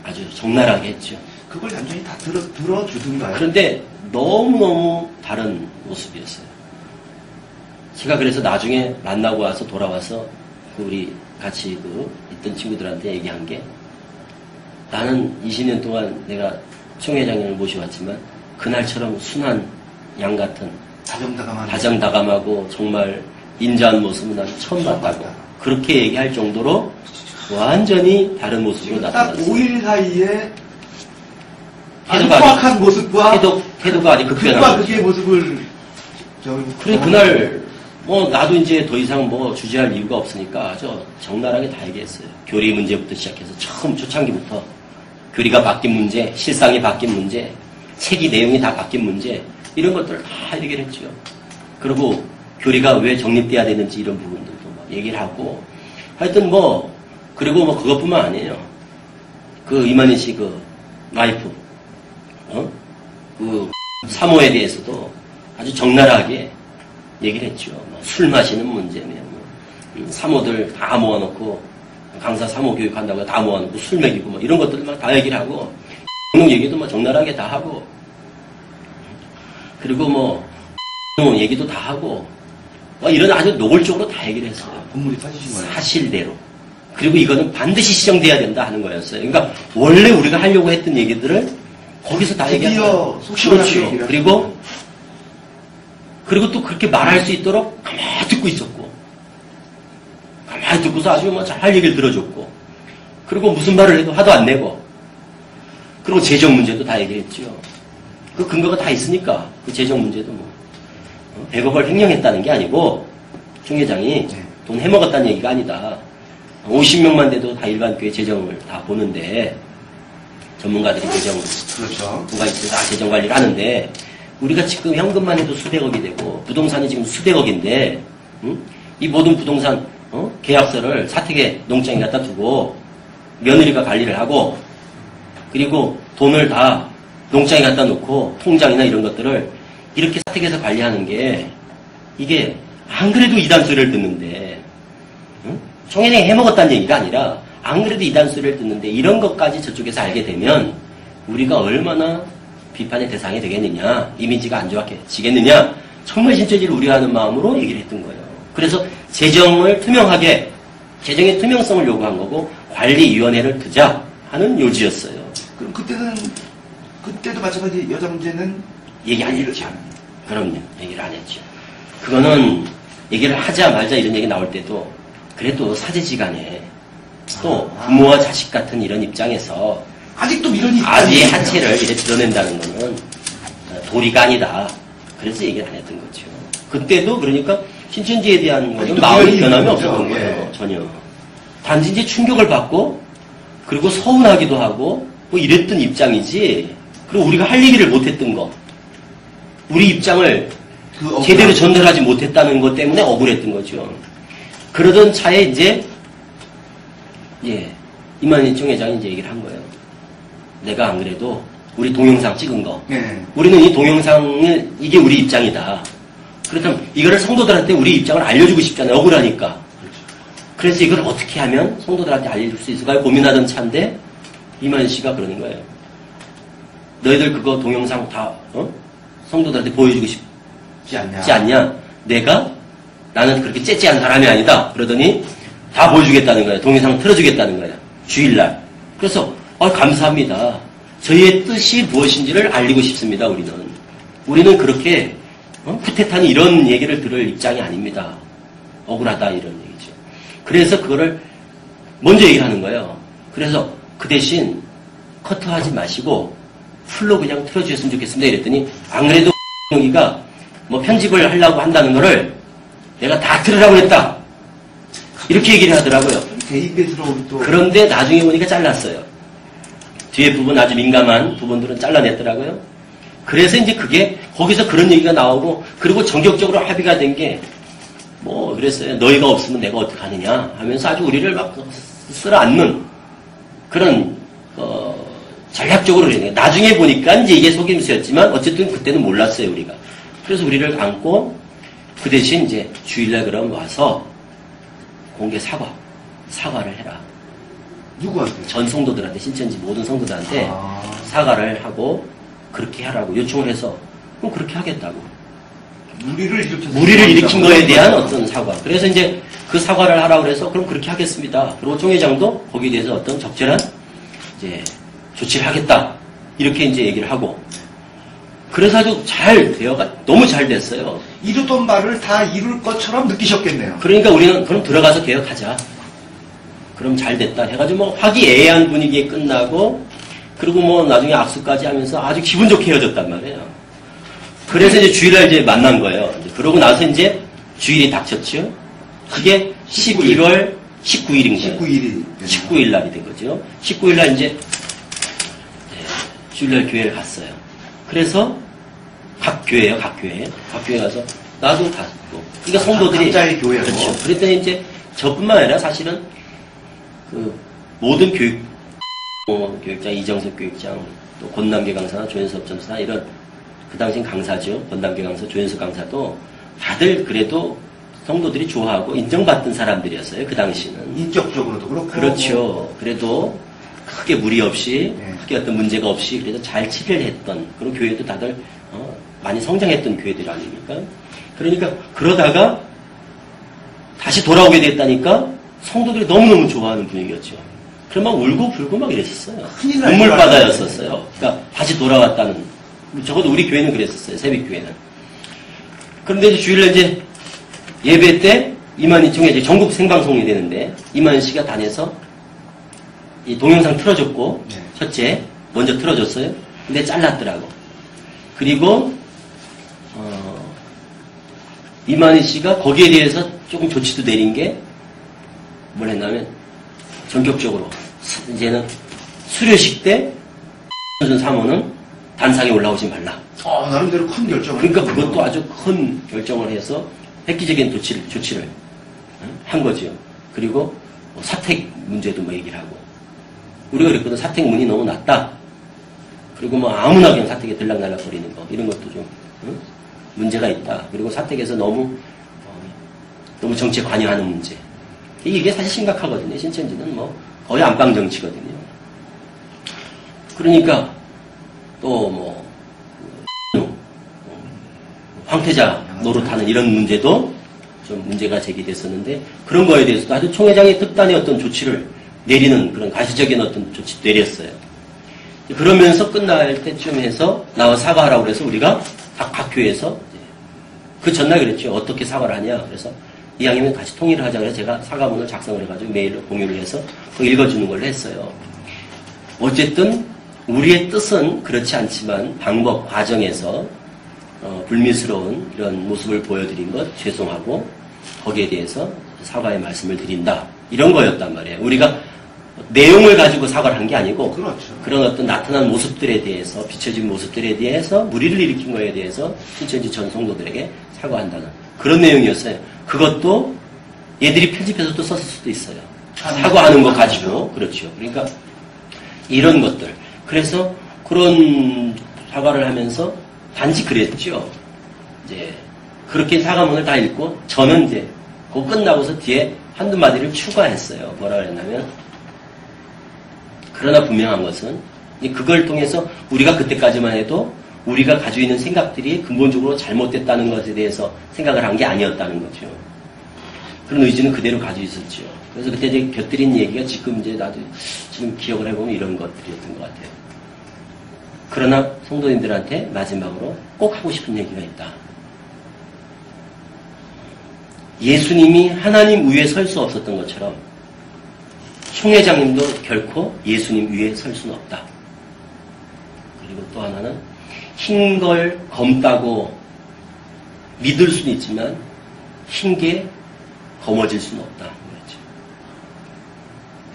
아주 적나라하게 했죠. 그걸 완전히 다 들어주든가요? 그런데 너무너무 다른 모습이었어요. 제가 그래서 나중에 만나고 와서 돌아와서 우리 같이 있던 친구들한테 얘기한 게 나는 20년 동안 내가 총회장님을 모셔왔지만 그날처럼 순한 양 같은 다정다감하고 정말 인자한 모습은 난 처음 봤다고. 그렇게 얘기할 정도로 완전히 다른 모습으로 나타났어요. 딱 5일 사이에 포악한 모습과 태도가 아주 극변한 극의 모습을 그래 그날 나도 이제 더 이상 주제할 이유가 없으니까 아주 적나라하게 다 얘기했어요. 교리 문제부터 시작해서 처음 초창기부터 교리가 바뀐 문제, 실상이 바뀐 문제, 책이 내용이 다 바뀐 문제 이런 것들을 다 얘기를 했죠. 그리고 교리가 왜 정립돼야 되는지 이런 부분들도 막 얘기를 하고 하여튼 그리고 그것뿐만 아니에요. 이만희 씨 와이프 사모에 대해서도 아주 적나라하게 얘기를 했죠. 술 마시는 문제며 사모들 다 모아놓고 강사 사모 교육한다고 다 모아놓고 술 먹이고 이런 것들만 다 얘기를 하고 얘기도 적나라하게 다 하고 그리고 얘기도 다 하고 이런 아주 노골적으로 다 얘기를 했어요. 본물이 터지신 거예요. 사실대로. 그리고 이거는 반드시 시정돼야 된다 하는 거였어요. 그러니까 원래 우리가 하려고 했던 얘기들을 거기서 다 얘기한 거예요. 그렇죠. 그리고 또 그렇게 말할 수 있도록 가만히 듣고 있었고 가만히 듣고서 아주 잘 얘기를 들어줬고 그리고 무슨 말을 해도 화도 안 내고 그리고 재정 문제도 다 얘기했죠. 그 근거가 다 있으니까 그 재정 문제도 100억을 횡령했다는 게 아니고 총 회장이 돈 해먹었다는 얘기가 아니다. 50명만 돼도 다 일반 교회 재정을 다 보는데 전문가들이 재정 누가 있어서 다 재정 관리를 하는데 우리가 지금 현금만 해도 수백억이 되고 부동산이 지금 수백억인데 이 모든 부동산 계약서를 사택에 농장에 갖다 두고 며느리가 관리를 하고 그리고 돈을 다 농장에 갖다 놓고 통장이나 이런 것들을 이렇게 사택에서 관리하는 게 이게 안 그래도 이단 소리를 듣는데 총회장이 해먹었다는 얘기가 아니라 안 그래도 이단 소리를 듣는데 이런 것까지 저쪽에서 알게 되면 우리가 얼마나 비판의 대상이 되겠느냐, 이미지가 안 좋아지겠느냐, 정말 신천지를 우려하는 마음으로 얘기를 했던 거예요. 그래서 재정을 투명하게, 재정의 투명성을 요구한 거고, 관리위원회를 두자 하는 요지였어요. 그럼 그때도 마찬가지 여자 문제는 얘기 안 했죠. 그럼요. 얘기를 안 했죠. 그거는 얘기를 하자 말자 이런 얘기 나올 때도 그래도 사제지간에 또 부모와 자식 같은 이런 입장에서 아직도 이런 아비의 하체를 이렇게 드러낸다는 거는 도리가 아니다. 그래서 얘기를 안 했던 거죠. 그때도 그러니까 신천지에 대한 거는 마음의 변함이 없었던 거예요. 전혀. 단지 이제 충격을 받고 그리고 서운하기도 하고 뭐 이랬던 입장이지. 그리고 우리가 할 얘기를 못했던 거. 우리 입장을 제대로 전달하지 못했다는 것 때문에 억울했던 거죠. 그러던 차에 이제 이만희총 회장이 이제 얘기를 한 거예요. 내가 안 그래도 우리 동영상 찍은 거. 우리는 이 동영상을 이게 우리 입장이다. 그렇다면 이거를 성도들한테 우리 입장을 알려주고 싶잖아요. 억울하니까. 그래서 이걸 어떻게 하면 성도들한테 알려줄 수 있을까요? 고민하던 차인데 이만희 씨가 그러는 거예요. 너희들 그거 동영상 다 성도들한테 보여주고 싶지 않냐? 나는 그렇게 째째한 사람이 아니다. 그러더니 다 보여주겠다는 거야. 동영상 틀어주겠다는 거야. 주일날. 그래서 감사합니다. 저희의 뜻이 무엇인지를 알리고 싶습니다. 우리는 그렇게 푸tet한 이런 얘기를 들을 입장이 아닙니다. 억울하다 이런 얘기죠. 그래서 그거를 먼저 얘기를 하는 거예요. 그래서 그 대신 커트하지 마시고 풀로 그냥 틀어주셨으면 좋겠습니다. 이랬더니 안 그래도 여기가 뭐 편집을 하려고 한다는 거를 내가 다 틀으라고 했다. 이렇게 얘기를 하더라고요. 대입배스러운 또. 그런데 나중에 보니까 잘랐어요. 뒤에 부분 아주 민감한 부분들은 잘라냈더라고요. 그래서 이제 그게 거기서 그런 얘기가 나오고 그리고 전격적으로 합의가 된 게 뭐 그랬어요. 너희가 없으면 내가 어떡하느냐 하면서 아주 우리를 막 쓸어안는 그런 전략적으로 그러는 거예요. 나중에 보니까 이제 이게 속임수였지만 어쨌든 그때는 몰랐어요 우리가. 그래서 우리를 안고 그 대신 이제 주일날 그럼 와서 공개 사과를 해라. 누구한테? 전 성도들한테, 신천지 모든 성도들한테 사과를 하고 그렇게 하라고 요청을 해서 그럼 그렇게 하겠다고. 무리를 일으킨 거에 대한 어떤 사과. 그래서 이제 그 사과를 하라고 해서 그럼 그렇게 하겠습니다. 그리고 총회장도 거기에 대해서 어떤 적절한 이제 조치를 하겠다. 이렇게 이제 얘기를 하고. 그래서 아주 너무 잘 됐어요. 이루던 말을 다 이룰 것처럼 느끼셨겠네요. 그러니까 우리는 그럼 들어가서 개혁하자. 그럼 잘 됐다 해가지고 뭐 화기애애한 분위기에 끝나고 그리고 뭐 나중에 악수까지 하면서 아주 기분 좋게 헤어졌단 말이에요. 그래서 이제 주일날 이제 만난 거예요. 그러고 나서 이제 주일이 닥쳤죠. 그게 11월 19일인 거예요. 19일 날이 된 거죠. 19일 날 이제 주일날 교회를 갔어요. 그래서 각 교회 가서 나도 갔고. 그러니까 성도들이 각자의 교회고. 그렇죠. 그랬더니 이제 저뿐만 아니라 사실은 그 모든 교육장 이정석 교육장 또 권남계 강사나 조현섭 전사나 이런 그 당시엔 강사죠. 권남계 강사, 조현석 강사도 다들 그래도 성도들이 좋아하고 인정받던 사람들이었어요. 그 당시는. 인격적으로도 그렇고. 그렇죠. 그래도 크게 무리 없이 크게 어떤 문제가 없이 그래도 잘 치료를 했던 그런 교회도 다들 많이 성장했던 교회들 아닙니까? 그러니까 그러다가 다시 돌아오게 됐다니까 성도들이 너무너무 좋아하는 분위기였죠. 그럼 막 울고 불고 막 이랬었어요. 눈물바다였었어요. 그러니까 다시 돌아왔다는. 적어도 우리 교회는 그랬었어요. 새벽교회는. 그런데 이제 주일날 이제 예배 때 이만희 총회 이제 전국 생방송이 되는데 이만희 씨가 다녀서 이 동영상 틀어줬고 첫째 먼저 틀어줬어요. 근데 잘랐더라고. 그리고 이만희 씨가 거기에 대해서 조금 조치도 내린 게 뭘 했냐면 전격적으로 이제는 수료식 때 사모는 단상에 올라오지 말라. 나름대로 큰 결정을. 그러니까 그것도 아주 큰 결정을 해서 획기적인 조치를 한 거죠. 그리고 사택 문제도 뭐 얘기를 하고. 우리가 그랬거든. 사택문이 너무 낮다. 그리고 뭐 아무나 그냥 사택에 들락날락 거리는 거. 이런 것도 좀 문제가 있다. 그리고 사택에서 너무 정치에 관여하는 문제. 이게 사실 심각하거든요. 신천지는 뭐 거의 안방 정치거든요. 그러니까 또 뭐 황태자 노릇하는 이런 문제도 좀 문제가 제기됐었는데 그런 거에 대해서도 아주 총회장이 특단의 어떤 조치를 내리는 그런 가시적인 어떤 조치 내렸어요. 그러면서 끝날 때쯤 해서 나와 사과하라고 그래서 우리가 각 교회에서 그 전날 그랬죠. 어떻게 사과를 하냐. 그래서 이왕이면 같이 통일을 하자. 그래서 제가 사과문을 작성을 해가지고 메일로 공유를 해서 그거 읽어주는 걸로 했어요. 어쨌든 우리의 뜻은 그렇지 않지만 방법 과정에서 불미스러운 이런 모습을 보여드린 것 죄송하고 거기에 대해서 사과의 말씀을 드린다. 이런 거였단 말이에요. 우리가 내용을 가지고 사과를 한 게 아니고 그렇죠. 그런 어떤 나타난 모습들에 대해서 비춰진 모습들에 대해서 무리를 일으킨 거에 대해서 신천지 전 성도들에게 사과한다는 그런 내용이었어요. 그것도 얘들이 편집해서 또 썼을 수도 있어요. 사과하는 거 가지고. 그렇죠. 그러니까 이런 것들. 그래서 그런 사과를 하면서 단지 그랬죠. 이제 그렇게 사과문을 다 읽고 저는 이제 그거 끝나고서 뒤에 한두 마디를 추가했어요. 뭐라 그랬냐면 그러나 분명한 것은 그걸 통해서 우리가 그때까지만 해도 우리가 가지고 있는 생각들이 근본적으로 잘못됐다는 것에 대해서 생각을 한 게 아니었다는 거죠. 그런 의지는 그대로 가지고 있었죠. 그래서 그때 이제 곁들인 얘기가 지금 이제 나도 지금 기억을 해보면 이런 것들이었던 것 같아요. 그러나 성도님들한테 마지막으로 꼭 하고 싶은 얘기가 있다. 예수님이 하나님 위에 설 수 없었던 것처럼 총회장님도 결코 예수님 위에 설 수는 없다. 그리고 또 하나는 흰 걸 검다고 믿을 수는 있지만 흰 게 검어질 수는 없다. 그렇죠.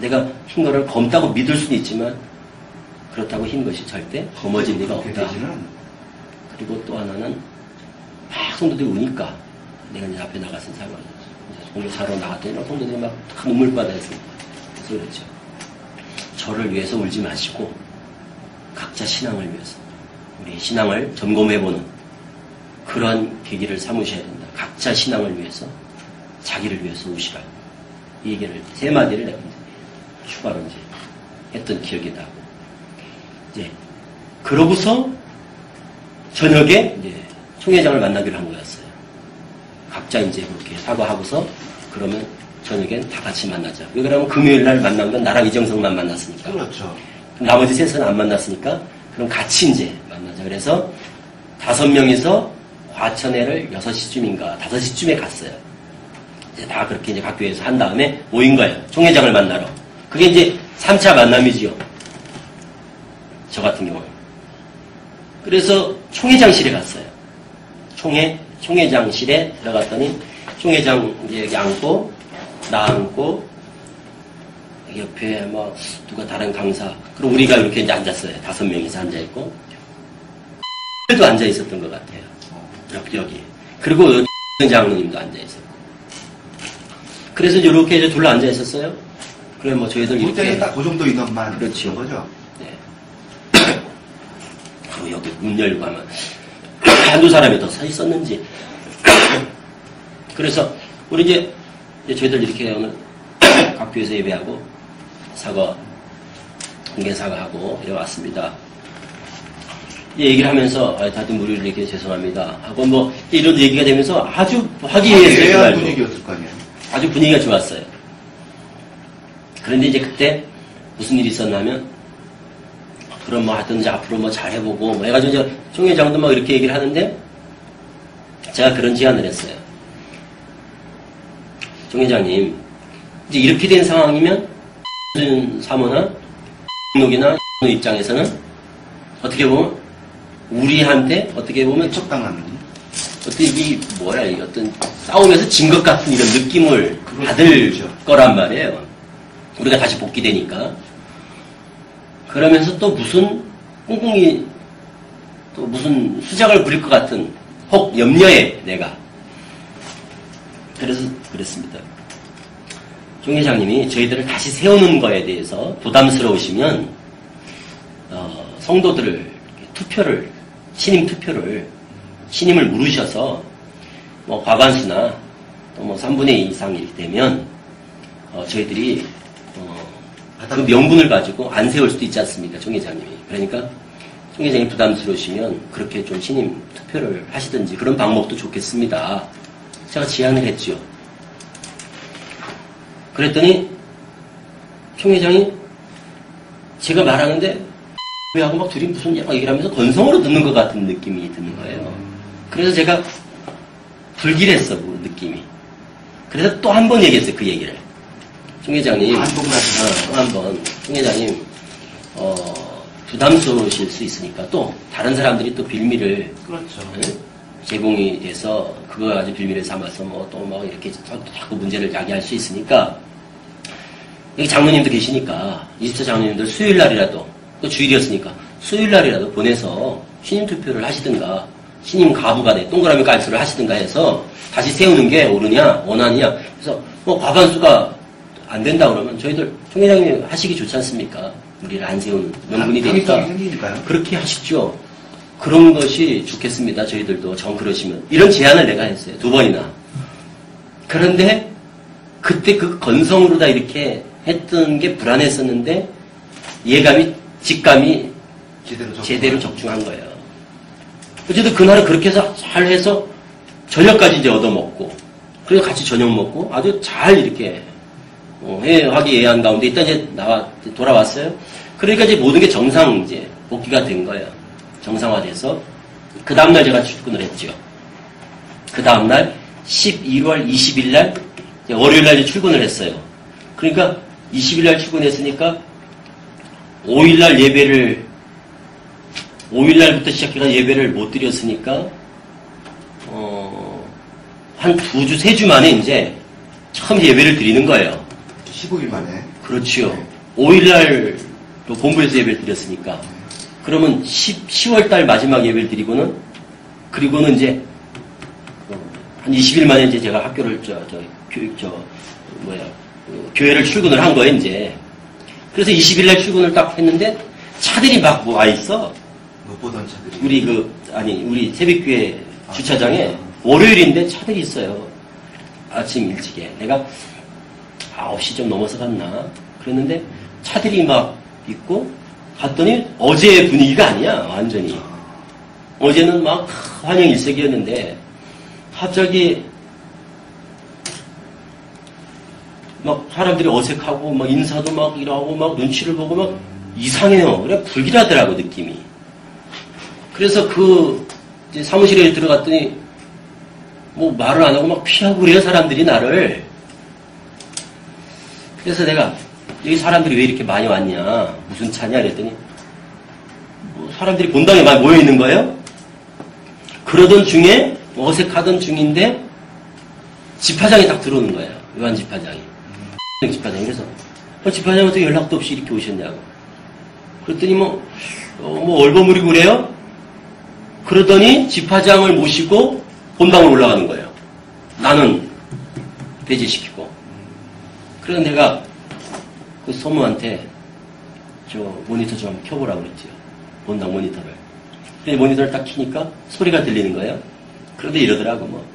내가 흰 거를 검다고 믿을 수는 있지만 그렇다고 흰 것이 절대 검어질 리가 없다. 그리고 또 하나는 막 성도들이 우니까 내가 이제 앞에 나가서 공개사로 나갔더니 성도들이 막 눈물바다였습니다. 그래서 그랬죠. 저를 위해서 울지 마시고 각자 신앙을 위해서 우리 신앙을 점검해보는 그런 계기를 삼으셔야 된다. 각자 신앙을 위해서 자기를 위해서 우시라. 이 얘기를 세 마디를 내가 추가로 이제 했던 기억이 나고 이제 그러고서 저녁에 이제 총회장을 만나기로 한 거였어요. 각자 이제 그렇게 사과하고서 그러면 저녁엔 다 같이 만나자. 왜 그러면 금요일 날 만난 건 나랑 이정성만 만났으니까. 그렇죠. 나머지 셋은 안 만났으니까 그럼 같이 이제 만나자. 그래서 5명이서 과천회를 6시쯤인가 5시쯤에 갔어요. 이제 다 그렇게 이제 각 교회에서 한 다음에 모인 거예요. 총회장을 만나러. 그게 이제 3차 만남이지요. 저 같은 경우는. 그래서 총회장실에 갔어요. 총회장실에 들어갔더니 총회장 이제 여기 앉고 나 앉고 옆에 뭐 누가 다른 강사 그리고 우리가 이렇게 이제 앉았어요. 5명이서 앉아있고 도 앉아있었던 것 같아요. 여기 그리고 장로님도 앉아있었고 그래서 이렇게 이제 둘러 앉아있었어요. 그래 뭐 저희들 이렇게 이렇게 딱 그 정도 인원만 그렇죠. 거죠. 네. 그리고 여기 문 열고 하면 한두 사람이 더 서 있었는지 그래서 우리 이제 저희들 이렇게 오늘 각 교회에서 예배하고 공개 사과하고 이래 왔습니다. 이 얘기를 하면서 다들 무리를 이렇게 죄송합니다 하고 뭐 이런 얘기가 되면서 아주 화기애애했어요. 애매한 분위기였을 거 아니에요. 아주 분위기가 좋았어요. 그런데 이제 그때 무슨 일이 있었냐면 그럼 뭐 하여튼 이제 앞으로 뭐 잘해보고 뭐 해가지고 이제 총회장도 막 이렇게 얘기를 하는데 제가 그런 제안을 했어요. 총회장님 이제 이렇게 된 상황이면 사모나 녹이나 입장에서는 어떻게 보면 우리한테 어떻게 보면 척당하는 어떻게 이 뭐야 이 어떤 싸움에서 진 것 같은 이런 느낌을 받을 그렇죠. 거란 말이에요. 우리가 다시 복귀되니까. 그러면서 또 무슨 꿍꿍이 또 무슨 수작을 부릴 것 같은 혹 염려해 내가. 그래서 그랬습니다. 종 회장님이 저희들을 다시 세우는 거에 대해서 부담스러우시면 성도들을 신임을 물으셔서 뭐 과반수나 또 뭐 3분의 2 이상이 되면 저희들이 그 명분을 가지고 안 세울 수도 있지 않습니까, 종 회장님이. 그러니까 총회장이 부담스러우시면 그렇게 좀 신임 투표를 하시든지 그런 방법도 좋겠습니다. 제가 제안을 했죠. 그랬더니 총회장이 제가 말하는데 왜 하고 막 둘이 무슨 얘기를 하면서 건성으로 듣는 것 같은 느낌이 드는 거예요. 그래서 제가 불길했어, 그 느낌이. 그래서 또 한 번 얘기했어요, 그 얘기를. 총회장님, 한번 총회장님, 부담스러우실 수 있으니까 또 다른 사람들이 또 빌미를 그렇죠. 제공이 돼서 그거 아주 빌미를 삼아서 뭐 또 막 이렇게 자꾸 문제를 야기할 수 있으니까 여기 장로님도 계시니까 24 장로님들 수요일 날이라도 또 주일이었으니까 수요일 날이라도 보내서 신임 투표를 하시든가 신임 가부가 돼 동그라미 깔수를 하시든가 해서 다시 세우는 게 옳으냐 원하느냐 그래서 뭐 과반수가 안 된다 그러면 저희들 총회장님이 하시기 좋지 않습니까? 우리를 안 세우는 명분이 되니까 그렇게 하십시오. 그런 것이 좋겠습니다. 저희들도 정 그러시면 이런 제안을 내가 했어요. 2번이나. 그런데 그때 그 건성으로 다 이렇게 했던 게 불안했었는데 예감이 직감이 제대로 적중한 거예요. 어쨌든 그날은 그렇게 해서 잘 해서 저녁까지 이제 얻어먹고 그래서 같이 저녁 먹고 아주 잘 이렇게 화기애애한 가운데 일단 이제 돌아왔어요. 그러니까 이제 모든 게 정상 이제 복귀가 된 거예요. 정상화돼서 그 다음날 제가 출근을 했죠. 그 다음날 11월 20일 날 월요일 날 출근을 했어요. 그러니까 20일 날 출근했으니까 5일 날 예배를 5일 날부터 시작해서 예배를 못 드렸으니까 한 2주, 3주 만에 이제 처음 예배를 드리는 거예요. 15일 만에. 그렇지요. 5일 날 또 본부에서 예배를 드렸으니까. 그러면 10월 달 마지막 예배를 드리고는 그리고는 이제 한 20일 만에 이제 제가 학교를 교회를 출근을 한 거예요, 이제. 그래서 20일 날 출근을 딱 했는데 차들이 막 와 있어. 못 보던 차들이. 우리 새벽교회 주차장에 월요일인데 차들이 있어요. 아침 일찍에. 내가 9시 좀 넘어서 갔나? 그랬는데 차들이 막 있고 갔더니 어제의 분위기가 아니야, 완전히. 어제는 막 환영 일색이었는데 갑자기 막 사람들이 어색하고 막 인사도 막 이러고 막 눈치를 보고 막 이상해요. 그래 불길하더라고 느낌이. 그래서 그 이제 사무실에 들어갔더니 뭐 말을 안 하고 막 피하고 그래요 사람들이 나를. 그래서 내가 여기 사람들이 왜 이렇게 많이 왔냐 무슨 차냐 그랬더니 뭐 사람들이 본당에 많이 모여 있는 거예요. 그러던 중에 어색하던 중인데 집화장이 딱 들어오는 거예요. 요한 집화장이. 집화장이. 그래서 집화장이 어떻게 연락도 없이 이렇게 오셨냐고. 그랬더니 뭐 얼버무리고 그래요. 그러더니 집화장을 모시고 본당으로 올라가는 거예요. 나는 배제시키고. 그래서 내가 그 소모한테 저 모니터 좀 켜보라고 그랬죠. 본당 모니터를. 근데 모니터를 딱 켜니까 소리가 들리는 거예요. 그런데 이러더라고 뭐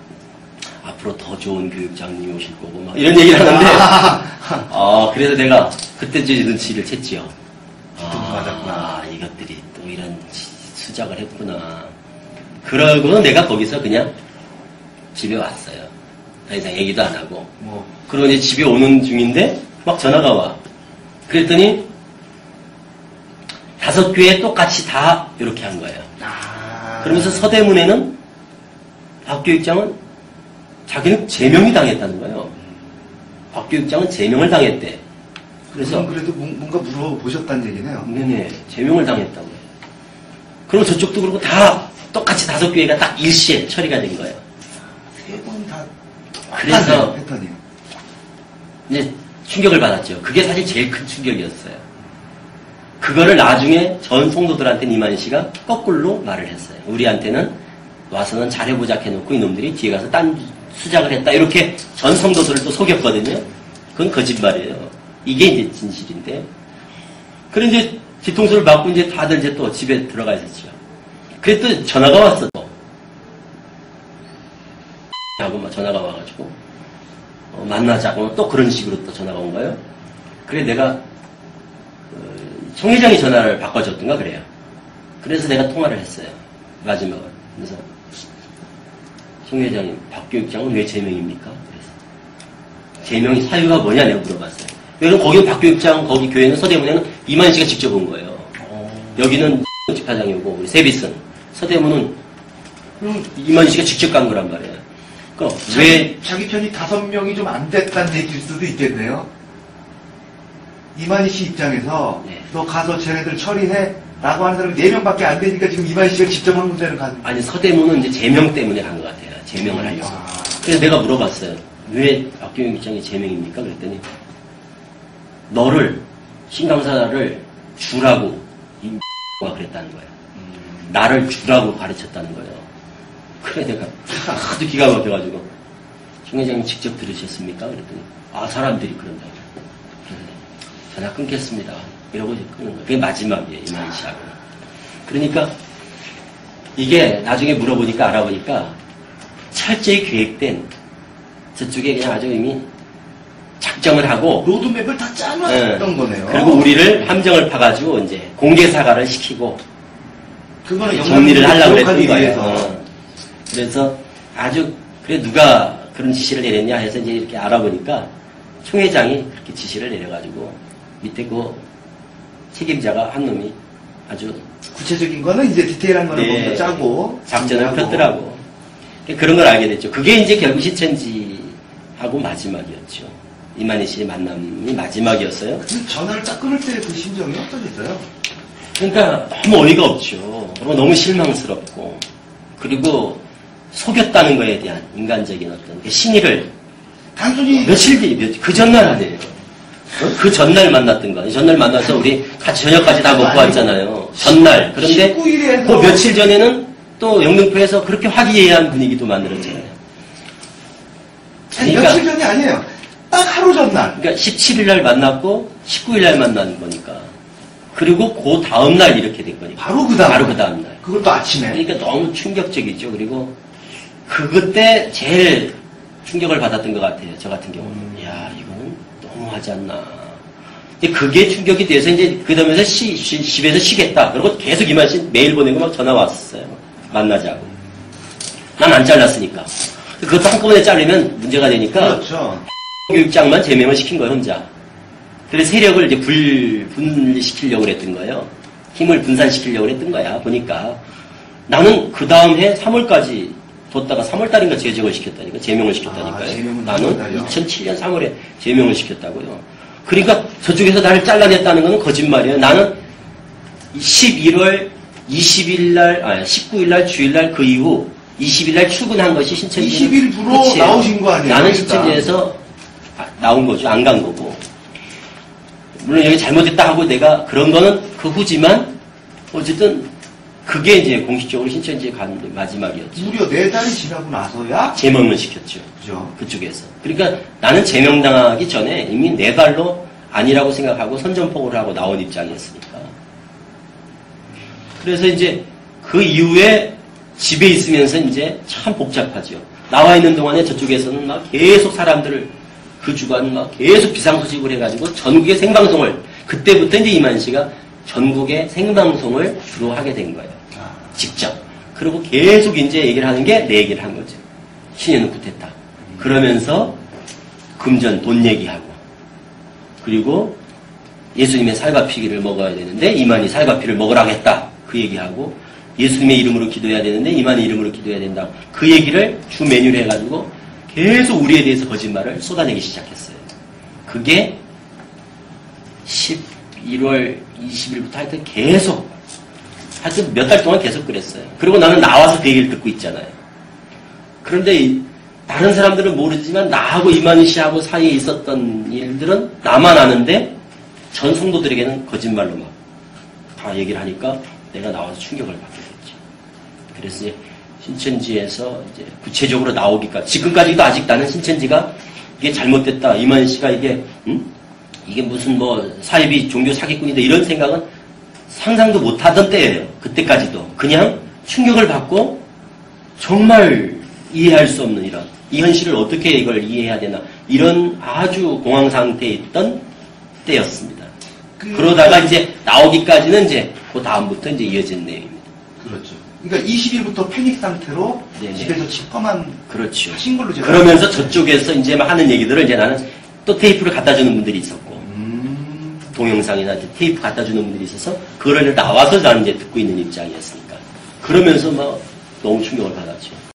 앞으로 더 좋은 교육장님이 오실 거고 막 이런 얘기를 하는데 그래서 내가 그때 이제 눈치를 챘지요. 맞았구나. 이것들이 또 이런 수작을 했구나. 그러고 내가 거기서 그냥 집에 왔어요. 더 이상 얘기도 안 하고. 그러고 이제 집에 오는 중인데 막 전화가 와. 그랬더니 5교회 똑같이 다 이렇게 한 거예요. 그러면서 서대문에는 박교육장은 자기는 제명이 당했다는 거예요. 박교육장은 제명을 당했대. 그래서 그래도 뭔가 물어보셨다는 얘기네요. 네네, 제명을 당했다고. 그럼 저쪽도 그러고 다 똑같이 5교회가 딱 일시에 처리가 된 거예요. 3번 다. 그래서 패턴이요. 이제 충격을 받았죠. 그게 사실 제일 큰 충격이었어요. 그거를 나중에 전 성도들한테는 이만희 씨가 거꾸로 말을 했어요. 우리한테는 와서는 잘해보자 해놓고 이놈들이 뒤에 가서 딴 수작을 했다. 이렇게 전 성도들을 또 속였거든요. 그건 거짓말이에요. 이게 이제 진실인데. 그래 이제 뒤통수를 맞고 이제 다들 이제 또 집에 들어가 있었죠. 그래 또 전화가 왔어. 또. 하고 막 전화가 와가지고 만나자고 또 그런 식으로 또 전화가 온 거예요. 그래 내가 총회장이 전화를 바꿔줬던가 그래요. 그래서 내가 통화를 했어요. 마지막으로. 그래서 송 회장님, 박 교육장은 왜 제명입니까? 그래서 제명이 사유가 뭐냐 내가 물어봤어요. 왜냐면 거기는 박 교육장, 거기 교회는 서대문에는 이만희 씨가 직접 온 거예요. 여기는 집사장이 오고 우리 세비슨, 서대문은 이만희 씨가 직접 간 거란 말이에요. 그러니까 왜 자기 편이 5명이 좀 안 됐다는 얘기일 수도 있겠네요. 이만희 씨 입장에서 네. 너 가서 쟤네들 처리해 라고 하는 사람이 4명밖에 안 되니까 지금 이만희 씨가 직접 한 군데를 가는 아니 서대문은 이제 제명 때문에 간 것 같아요. 제명을 하려고. 아. 그래서 내가 물어봤어요. 왜 박경영 입장이 제명입니까? 그랬더니 너를 신강사를 주라고 가 그랬다는 거예요. 나를 주라고 가르쳤다는 거예요. 그래 내가 하도 기가 막혀가지고 송 회장님 직접 들으셨습니까? 그랬더니 아 사람들이 그런다고. 그래서 전화 끊겠습니다. 이러고 이제 끊는 거예요. 그게 마지막이에요. 이만희 씨하고. 그러니까 이게 나중에 물어보니까 알아보니까 철저히 계획된 저쪽에 그냥 아주 이미 작정을 하고 로드맵을 다 짜놨던 거네요. 그리고 우리를 함정을 파가지고 이제 공개 사과를 시키고 그거는 정리를 하려고 했던 기록하기 거예요. 위해서. 그래서 아주 그래 누가 그런 지시를 내렸냐 해서 이제 이렇게 알아보니까 총 회장이 그렇게 지시를 내려가지고 밑에 그 책임자가 한 놈이 아주 구체적인 거는 이제 디테일한 거는 네, 먼저 짜고 작전을 준비하고. 폈더라고. 그런 걸 알게 됐죠. 그게 이제 결국 신천지하고 마지막이었죠. 이만희 씨의 만남이 마지막이었어요. 그 전화를 딱 끊을 때 그 심정이 어떠셨어요? 그러니까 너무 어이가 없죠. 그리고 너무 실망스럽고 그리고 속였다는 거에 대한 인간적인 어떤 그 신의를 단순히 며칠 뒤, 그 전날 아니에요. 그 전날 만났던 거. 전날 만나서 우리 같이 저녁까지 다 먹고 왔잖아요. 전날. 그런데 19일에 그 며칠 전에는 또 영등포에서 그렇게 화기애애한 분위기도 만들었잖아요. 아니, 며칠 전이 아니에요. 딱 하루 전날. 그러니까 17일 날 만났고 19일 날 만난 거니까. 그리고 그 다음 날 이렇게 된 거니까. 바로 그 다음. 바로 그 다음 날. 그것도 아침에. 그러니까 너무 충격적이죠. 그리고 그때 제일 충격을 받았던 것 같아요. 저 같은 경우는. 야, 이거는 너무하지 않나. 근데 그게 충격이 돼서 이제 그다음에서 집에서 쉬겠다. 그리고 계속 이만 씨 메일 보내고 막 전화 왔었어요. 만나자고. 난 안 잘랐으니까. 그것도 한꺼번에 자르면 문제가 되니까. 그렇죠. 교육장만 제명을 시킨 거예요, 혼자. 그래서 세력을 이제 분리시키려고 그랬던 거예요. 힘을 분산시키려고 그랬던 거야, 보니까. 나는 그 다음 해 3월까지 뒀다가 3월달인가 제적을 시켰다니까, 제명을 시켰다니까요. 제명은 나는 3월달이요? 2007년 3월에 제명을 시켰다고요. 그러니까 저쪽에서 나를 잘라냈다는 건 거짓말이에요. 나는 11월 19일날 주일날 그 이후 20일날 출근한 것이 신천지 20일부로 나오신 거 아니에요? 나는 일단. 신천지에서 나온 거죠. 안 간 거고. 물론 여기 잘못했다 하고 내가 그런 거는 그 후지만 어쨌든 그게 이제 공식적으로 신천지에 간 마지막이었죠. 무려 4달이 지나고 나서야 제명을 시켰죠. 그죠. 그쪽에서. 그러니까 나는 제명당하기 전에 이미 내 발로 아니라고 생각하고 선전포고를 하고 나온 입장이었으니까. 그래서 이제 그 이후에 집에 있으면서 이제 참 복잡하죠. 나와 있는 동안에 저쪽에서는 막 계속 사람들을 그 주간 막 계속 비상소식을 해가지고 전국의 생방송을 그때부터 이제 이만희 씨가 전국의 생방송을 주로 하게 된 거예요. 직접. 그리고 계속 이제 얘기를 하는 게 내 얘기를 한 거죠. 신현우 쿠데타. 그러면서 금전 돈 얘기하고 그리고 예수님의 살과피기를 먹어야 되는데 이만희 살과피를 먹으라고 했다. 그 얘기하고 예수님의 이름으로 기도해야 되는데 이만희 이름으로 기도해야 된다. 그 얘기를 주 메뉴로 해가지고 계속 우리에 대해서 거짓말을 쏟아내기 시작했어요. 그게 11월 20일부터 하여튼 계속 하여튼 몇 달 동안 계속 그랬어요. 그리고 나는 나와서 그 얘기를 듣고 있잖아요. 그런데 다른 사람들은 모르지만 나하고 이만희 씨하고 사이에 있었던 일들은 나만 아는데 전 성도들에게는 거짓말로 막 다 얘기를 하니까 내가 나와서 충격을 받게 됐죠. 그래서 이제 신천지에서 이제 구체적으로 나오기까지 지금까지도 아직 나는 신천지가 이게 잘못됐다. 이만희 씨가 이게 이게 무슨 뭐 사이비 종교 사기꾼이다 이런 생각은 상상도 못하던 때예요. 그때까지도 그냥 충격을 받고 정말 이해할 수 없는 이런 이 현실을 어떻게 이걸 이해해야 되나 이런 아주 공황 상태에 있던 때였습니다. 그러다가 이제 나오기까지는 이제 그 다음부터 이제 이어진 내용입니다. 그러니까 20일부터 패닉 상태로 네네. 집에서 집거만 그렇죠. 하신 걸로 제가 그러면서 저쪽에서 이제 막 하는 얘기들을 이제 나는 또 테이프를 갖다 주는 분들이 있었고, 동영상이나 테이프 갖다 주는 분들이 있어서, 그거를 나와서 나는 이제 듣고 있는 입장이었으니까. 그러면서 막 너무 충격을 받았죠.